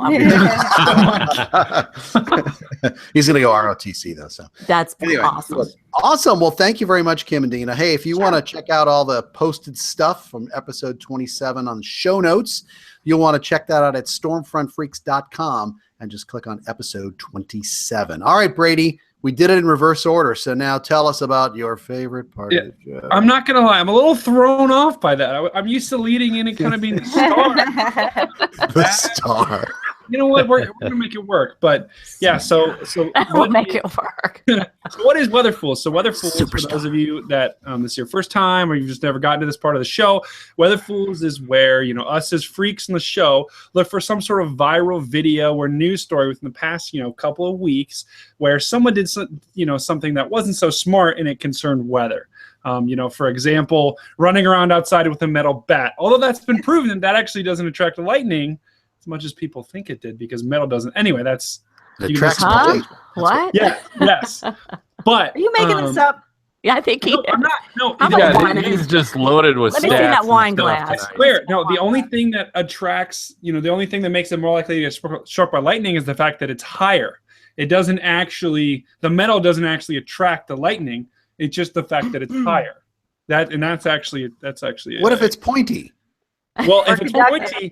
He's going to go ROTC, though. So that's anyway, awesome. look, awesome. Well, thank you very much, Kim and Dina. Hey, if you want to check out all the posted stuff from episode 27 on the show notes, you'll want to check that out at stormfrontfreaks.com and just click on episode 27. All right, Brady, we did it in reverse order. So now tell us about your favorite part of the show. I'm not going to lie. I'm a little thrown off by that. I'm used to leading in and kind of being the star. The star. You know what? We're going to make it work. But yeah, so We'll make it work. So what is Weather Fools? So Weather Fools, for Superstar. those of you that this is your first time or you've just never gotten to this part of the show, Weather Fools is where, us as freaks in the show look for some sort of viral video or news story within the past, couple of weeks where someone did something that wasn't so smart and it concerned weather. For example, running around outside with a metal bat. Although that's been proven that actually doesn't attract lightning as much as people think it did because metal doesn't. Anyway, that's It you attracts Huh? potato. What? yeah, yes. But Are you making this up? Yeah, I think he No, I'm not. No, I'm it- like, Yeah, wine he's just loaded with Let me stats see that and wine stuff glass. tonight. Swear. No, the only thing that attracts, the only thing that makes it more likely to get struck by lightning is the fact that it's higher. It doesn't actually, the metal doesn't actually attract the lightning. It's just the fact that it's higher. That's actually What if it's pointy? well, if it's pointy,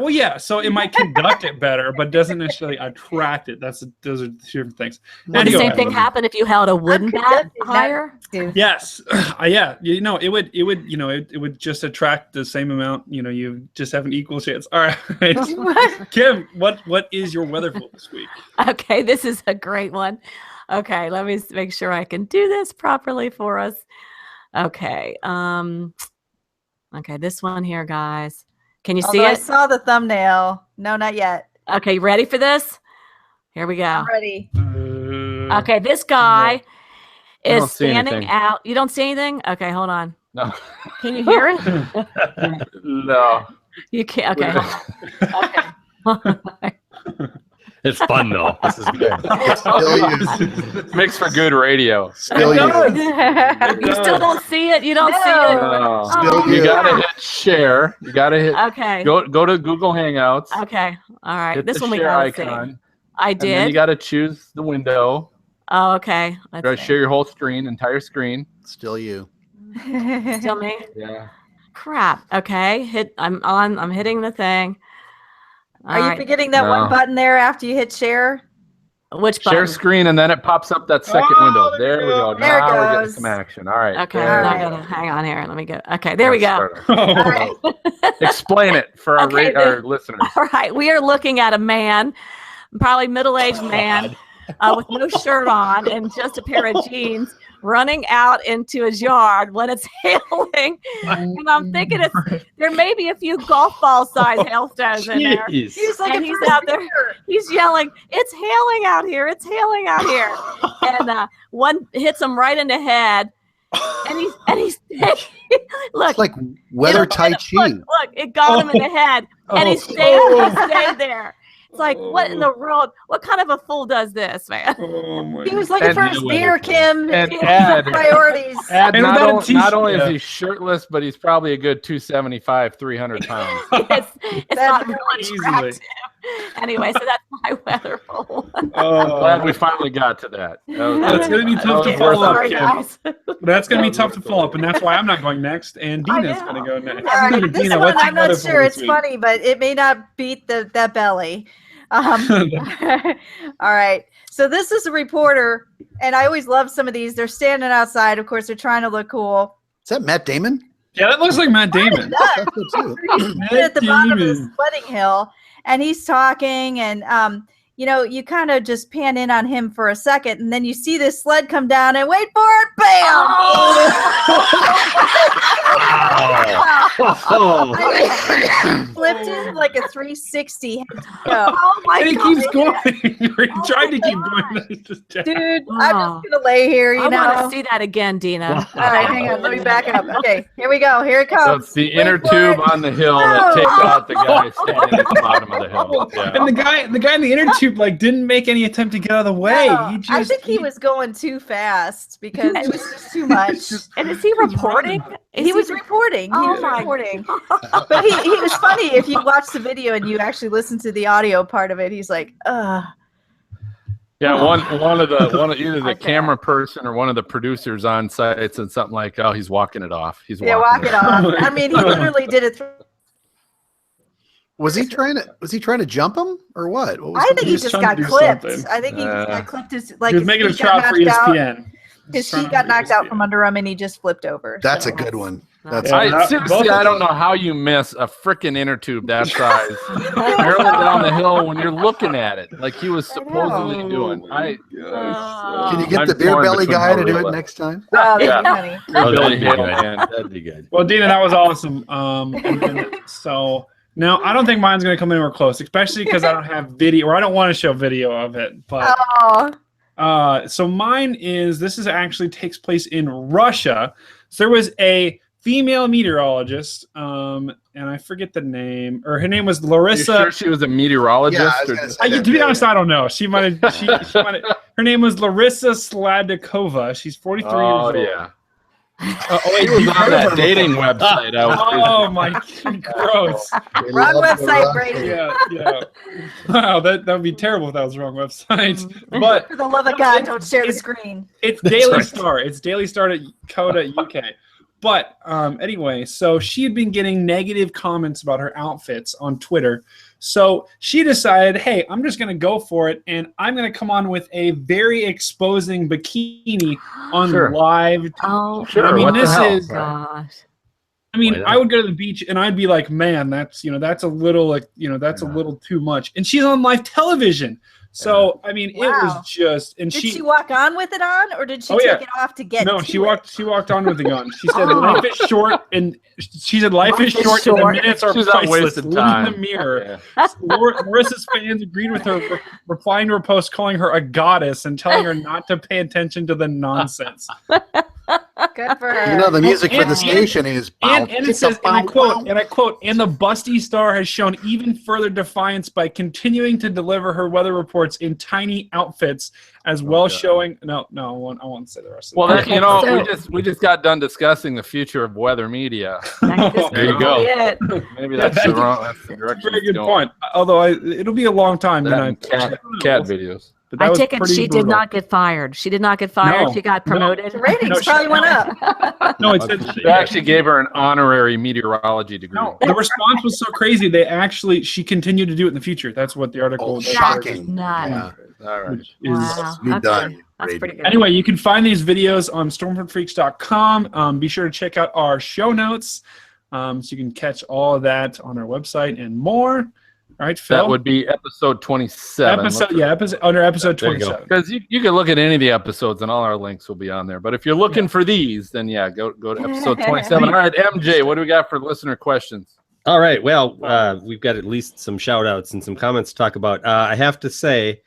yeah. So it might conduct it better, but doesn't necessarily attract it. Those are different things. Would the Anyway. same thing happen if you held a wooden bat conducted, not- higher? Yes. Yeah. It would just attract the same amount. You just have an equal chance. All right. Kim, what is your weather for this week? Okay, this is a great one. Okay, let me make sure I can do this properly for us. Okay. Okay, this one here, guys. Can you see Although I it? saw the thumbnail. No, not yet. Okay, you ready for this? Here we go. I'm ready. Okay, this guy I is don't see standing anything. out. You don't see anything? Okay, hold on. No. Can you hear it? No. You can't. Okay, hold on. Okay. It's fun though. This is good. Makes for good radio. Still you. You still don't see it? You don't see it? No. Still You you. gotta hit share. You gotta hit. Okay. Go to Google Hangouts. Okay. All right. Hit This the one we share gotta see. icon. I And then you did. gotta choose the window. Oh, okay. You Let's gotta see. share your whole screen, entire screen. Still you. Still me? Yeah. Crap. Okay. I'm hitting the thing. Are All you right. forgetting that No. one button there after you hit share? Which Share button? screen, and then it pops up that second Oh, window. there There we we go. go. There it Now we're getting goes. some action. All right. Okay. there Now we I go. gotta hang on here. Let me go. Okay. There we go. Oh, Explain it for our, Okay, our listeners. All right. We are looking at a man, probably middle-aged man, with no shirt on and just a pair of jeans, running out into his yard when it's hailing. And I'm thinking there may be a few golf ball size hailstones in there. Jeez. He's like And a he's first out there. grader. He's yelling, "It's hailing out here! It's hailing out here!" And one hits him right in the head, and he's look, It's like weather Tai Chi. look, it got him in the head, and he stayed there. It's like, what in the world? What kind of a fool does this, man? oh my He was looking And for the his weather beer, for- Kim. and His add- priorities. And And not, without a not t-shirt, only yeah. is he shirtless, but he's probably a good 275, 300 pounds. It's That's not really really easily. attractive. Anyway, so that's my weather fool. Glad we finally got to that. That's going to be tough to Okay, follow up, Sorry, Kim. guys. That's going to be tough to follow up, and that's why I'm not going next, and Dina's know. going to go next. All right, this Dina, one what's your I'm not weather for sure. this It's week? funny, but it may not beat that belly. All right. So this is a reporter, and I always love some of these. They're standing outside. Of course, they're trying to look cool. Is that Matt Damon? Yeah, that looks like Matt Damon. That's good too. He's at the bottom of this Damon. sledding hill, and he's talking, and you kind of just pan in on him for a second, and then you see this sled come down, and wait for it, bam! Oh. Flipped in like a 360 head to toe. Oh my And he God. keeps going. He tried to keep going. It's just Dude, I'm just gonna lay here, I you know. want to see that again, Dina. All right, hang on. Let me back up. Okay, here we go. Here it So comes. it's the Wait inner for tube it. on the hill that takes out the guy standing at the bottom of the hill. Yeah. And the guy in the inner tube YouTube like didn't make any attempt to get out of the way. No, I think he was going too fast because it was just too much. And is he reporting? He was reporting. He was reporting. But he was funny. If you watch the video and you actually listen to the audio part of it, he's like, ugh. Yeah, one of either the camera person or one of the producers on site said something like, "Oh, he's walking it off. He's walking it off." I mean, he literally did it. Was he trying to jump him or what? I think he just got clipped. I think he just got clipped. He was making a shot for ESPN. His feet got knocked out from under him, and he just flipped over. That's a good one. Seriously, I don't know how you miss a freaking inner tube that size barreling down the hill when you're looking at it, like he was supposedly doing. Can you get the beer belly guy to do it next time? Oh, that'd be funny. That'd be good. Well, Dina, that was awesome. So now I don't think mine's going to come anywhere close, especially because I don't have video, or I don't want to show video of it. But so mine is, this is actually takes place in Russia. So there was a female meteorologist, and I forget the name, or her name was Larissa. Are you sure she was a meteorologist? To be honest, I don't know. She might have. Her name was Larissa Sladikova. She's 43 years old. Yeah. She was on that dating website. Oh my God, gross. Wrong website, Brady. Yeah. Wow, that would be terrible if that was the wrong website. But for the love of God, don't share the screen. It's Daily Star. It's dailystar.co.uk. But anyway, so she had been getting negative comments about her outfits on Twitter. So she decided, hey, I'm just going to go for it, and I'm going to come on with a very exposing bikini on live. Oh, I mean, gosh. I mean, I would go to the beach and I'd be like, man, that's a little that's a little too much. And she's on live television. So I mean, it was just. And did she walk on with it on, or did she take it off to get? No, she walked on with the gun. She said life is short, and she said life is short, and the minutes are priceless. Live in the mirror. Marissa's fans agreed with her, replying to her post, calling her a goddess and telling her not to pay attention to the nonsense. Good for her. You know, the music for the station is. And it says, and I quote, and the busty star has shown even further defiance by continuing to deliver her weather reports in tiny outfits, as well showing. No, I won't say the rest of it. Well, we just got done discussing the future of weather media. There you go. Maybe that's the direction. Very good point. Although it'll be a long time. Cat videos. I take it she did not get fired. She did not get fired. She got promoted. The ratings probably went up. No, it said they actually gave her an honorary meteorology degree. No, the response was so crazy. She continued to do it in the future. That's what the article. Shocking. Nice. All right. You're done. That's pretty good. Anyway, you can find these videos on stormfrontfreaks.com. Be sure to check out our show notes, so you can catch all of that on our website and more. All right, Phil. That would be episode 27. Under episode 27. Because you can look at any of the episodes, and all our links will be on there. But if you're looking for these, then go to episode 27. All right, MJ, what do we got for listener questions? All right, well, we've got at least some shout-outs and some comments to talk about. I have to say,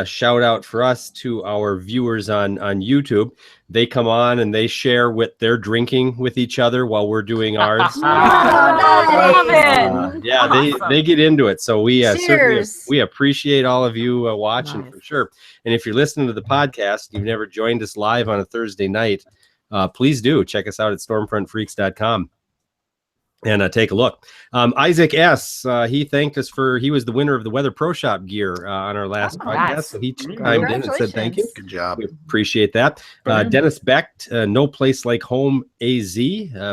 shout out for us to our viewers on YouTube. They come on and they share what they're drinking with each other while we're doing ours. They get into it. So we certainly we appreciate all of you watching for sure. And if you're listening to the podcast, you've never joined us live on a Thursday night, please do check us out at stormfrontfreaks.com. And take a look. Isaac S. He thanked us he was the winner of the Weather Pro Shop gear on our last podcast. Nice. So he chimed in and said thank you. Good job. We appreciate that. Dennis Becht, No Place Like Home AZ,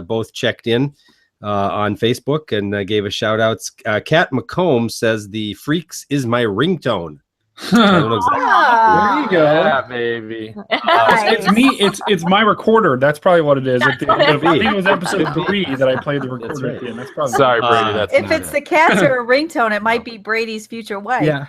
both checked in on Facebook and gave us shout outs. Kat McComb says the Freaks is my ringtone. There you go. Yeah, baby. It's me. It's my recorder. That's probably what it is. I think it was episode 3 that I played the recorder in. That's probably sorry, Brady. If it's the cats or a ringtone, it might be Brady's future wife. Yeah.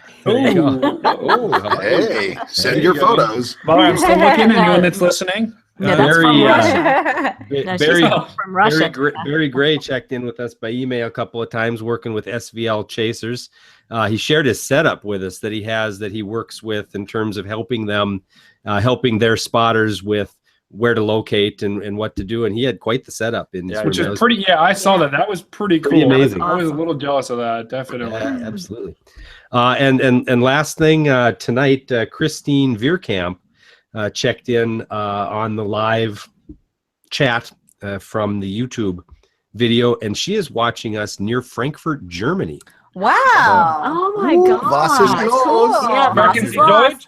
Hey, send your photos. Well, I'm still looking. Anyone that's listening. Yeah, that's from Russia. From Russia. Barry Gray checked in with us by email a couple of times, working with SVL Chasers. He shared his setup with us that he works with in terms of helping them, helping their spotters with where to locate and what to do. And he had quite the setup in this room. Which is pretty. Yeah, I saw that. That was pretty cool. Pretty amazing. I was a little jealous of that. Definitely. Yeah, absolutely. And last thing tonight, Christine Veerkamp checked in on the live chat from the YouTube video, and she is watching us near Frankfurt, Germany. Wow. Oh my God. Was ist los? Cool. Yeah, was ist los? Deutsch.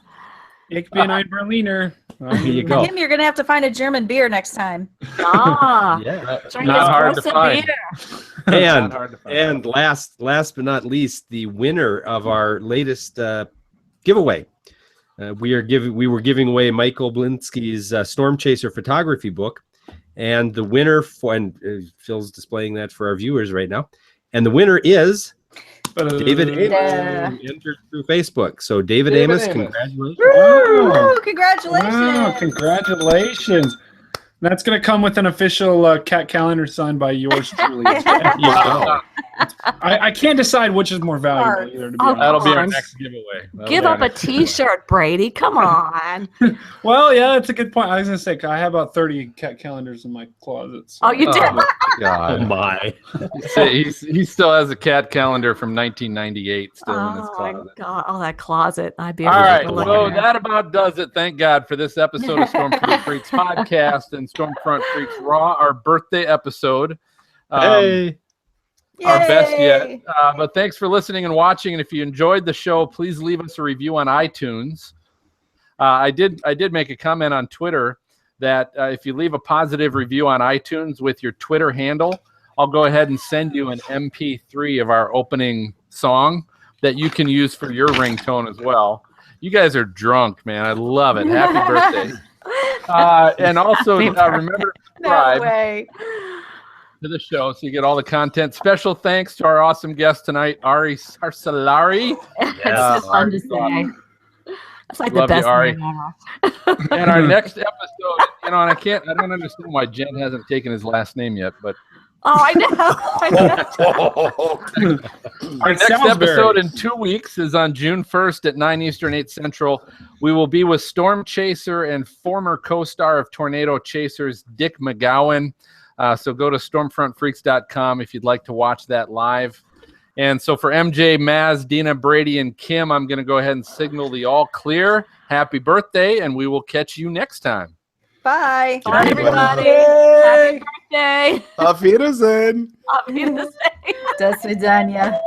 Ich bin ein Berliner. There you go. Tim, you're gonna have to find a German beer next time. Ah. Yeah. Not hard to find. And last but not least, the winner of our latest giveaway. We were giving away Michael Blinsky's Storm Chaser photography book, and the winner Phil's displaying that for our viewers right now, and the winner is David Amos, who entered through Facebook. So David Amos, congratulations! Woo! Congratulations! Wow, congratulations! That's going to come with an official cat calendar signed by yours truly. I can't decide which is more valuable either. To be honest. That'll be our next giveaway. Give up a T-shirt, Brady. Come on. Well, yeah, that's a good point. I was going to say, I have about 30 cat calendars in my closet. So. Oh, you did? Oh my! He still has a cat calendar from 1998 still in his closet. Oh my God! Oh, that closet. I'd be. All right, able to look so in there. that about does it. Thank God for this episode of Stormfront Freaks podcast and Stormfront Freaks Raw, our birthday episode. Hey. Our best yet. Yay. But thanks for listening and watching. And if you enjoyed the show, please leave us a review on iTunes. I did make a comment on Twitter that if you leave a positive review on iTunes with your Twitter handle, I'll go ahead and send you an MP3 of our opening song that you can use for your ringtone as well. You guys are drunk, man. I love it. Happy birthday. And also remember to subscribe No way. to the show so you get all the content. Special thanks to our awesome guest tonight, Ari Sarsalari. It's just fun to say. That's like Love the you, best Ari. name ever. And our next episode, and I don't understand why Jen hasn't taken his last name yet, but Oh, I know. our next episode in 2 weeks is on June 1st at 9 Eastern, 8 Central. We will be with Storm Chaser and former co-star of Tornado Chasers, Dick McGowan. So go to stormfrontfreaks.com if you'd like to watch that live. And so for MJ, Maz, Dina, Brady, and Kim, I'm going to go ahead and signal the all clear. Happy birthday, and we will catch you next time. Bye. Bye, everybody. Yay. Happy birthday. Auf Wiedersehen. Auf Wiedersehen. До свидания.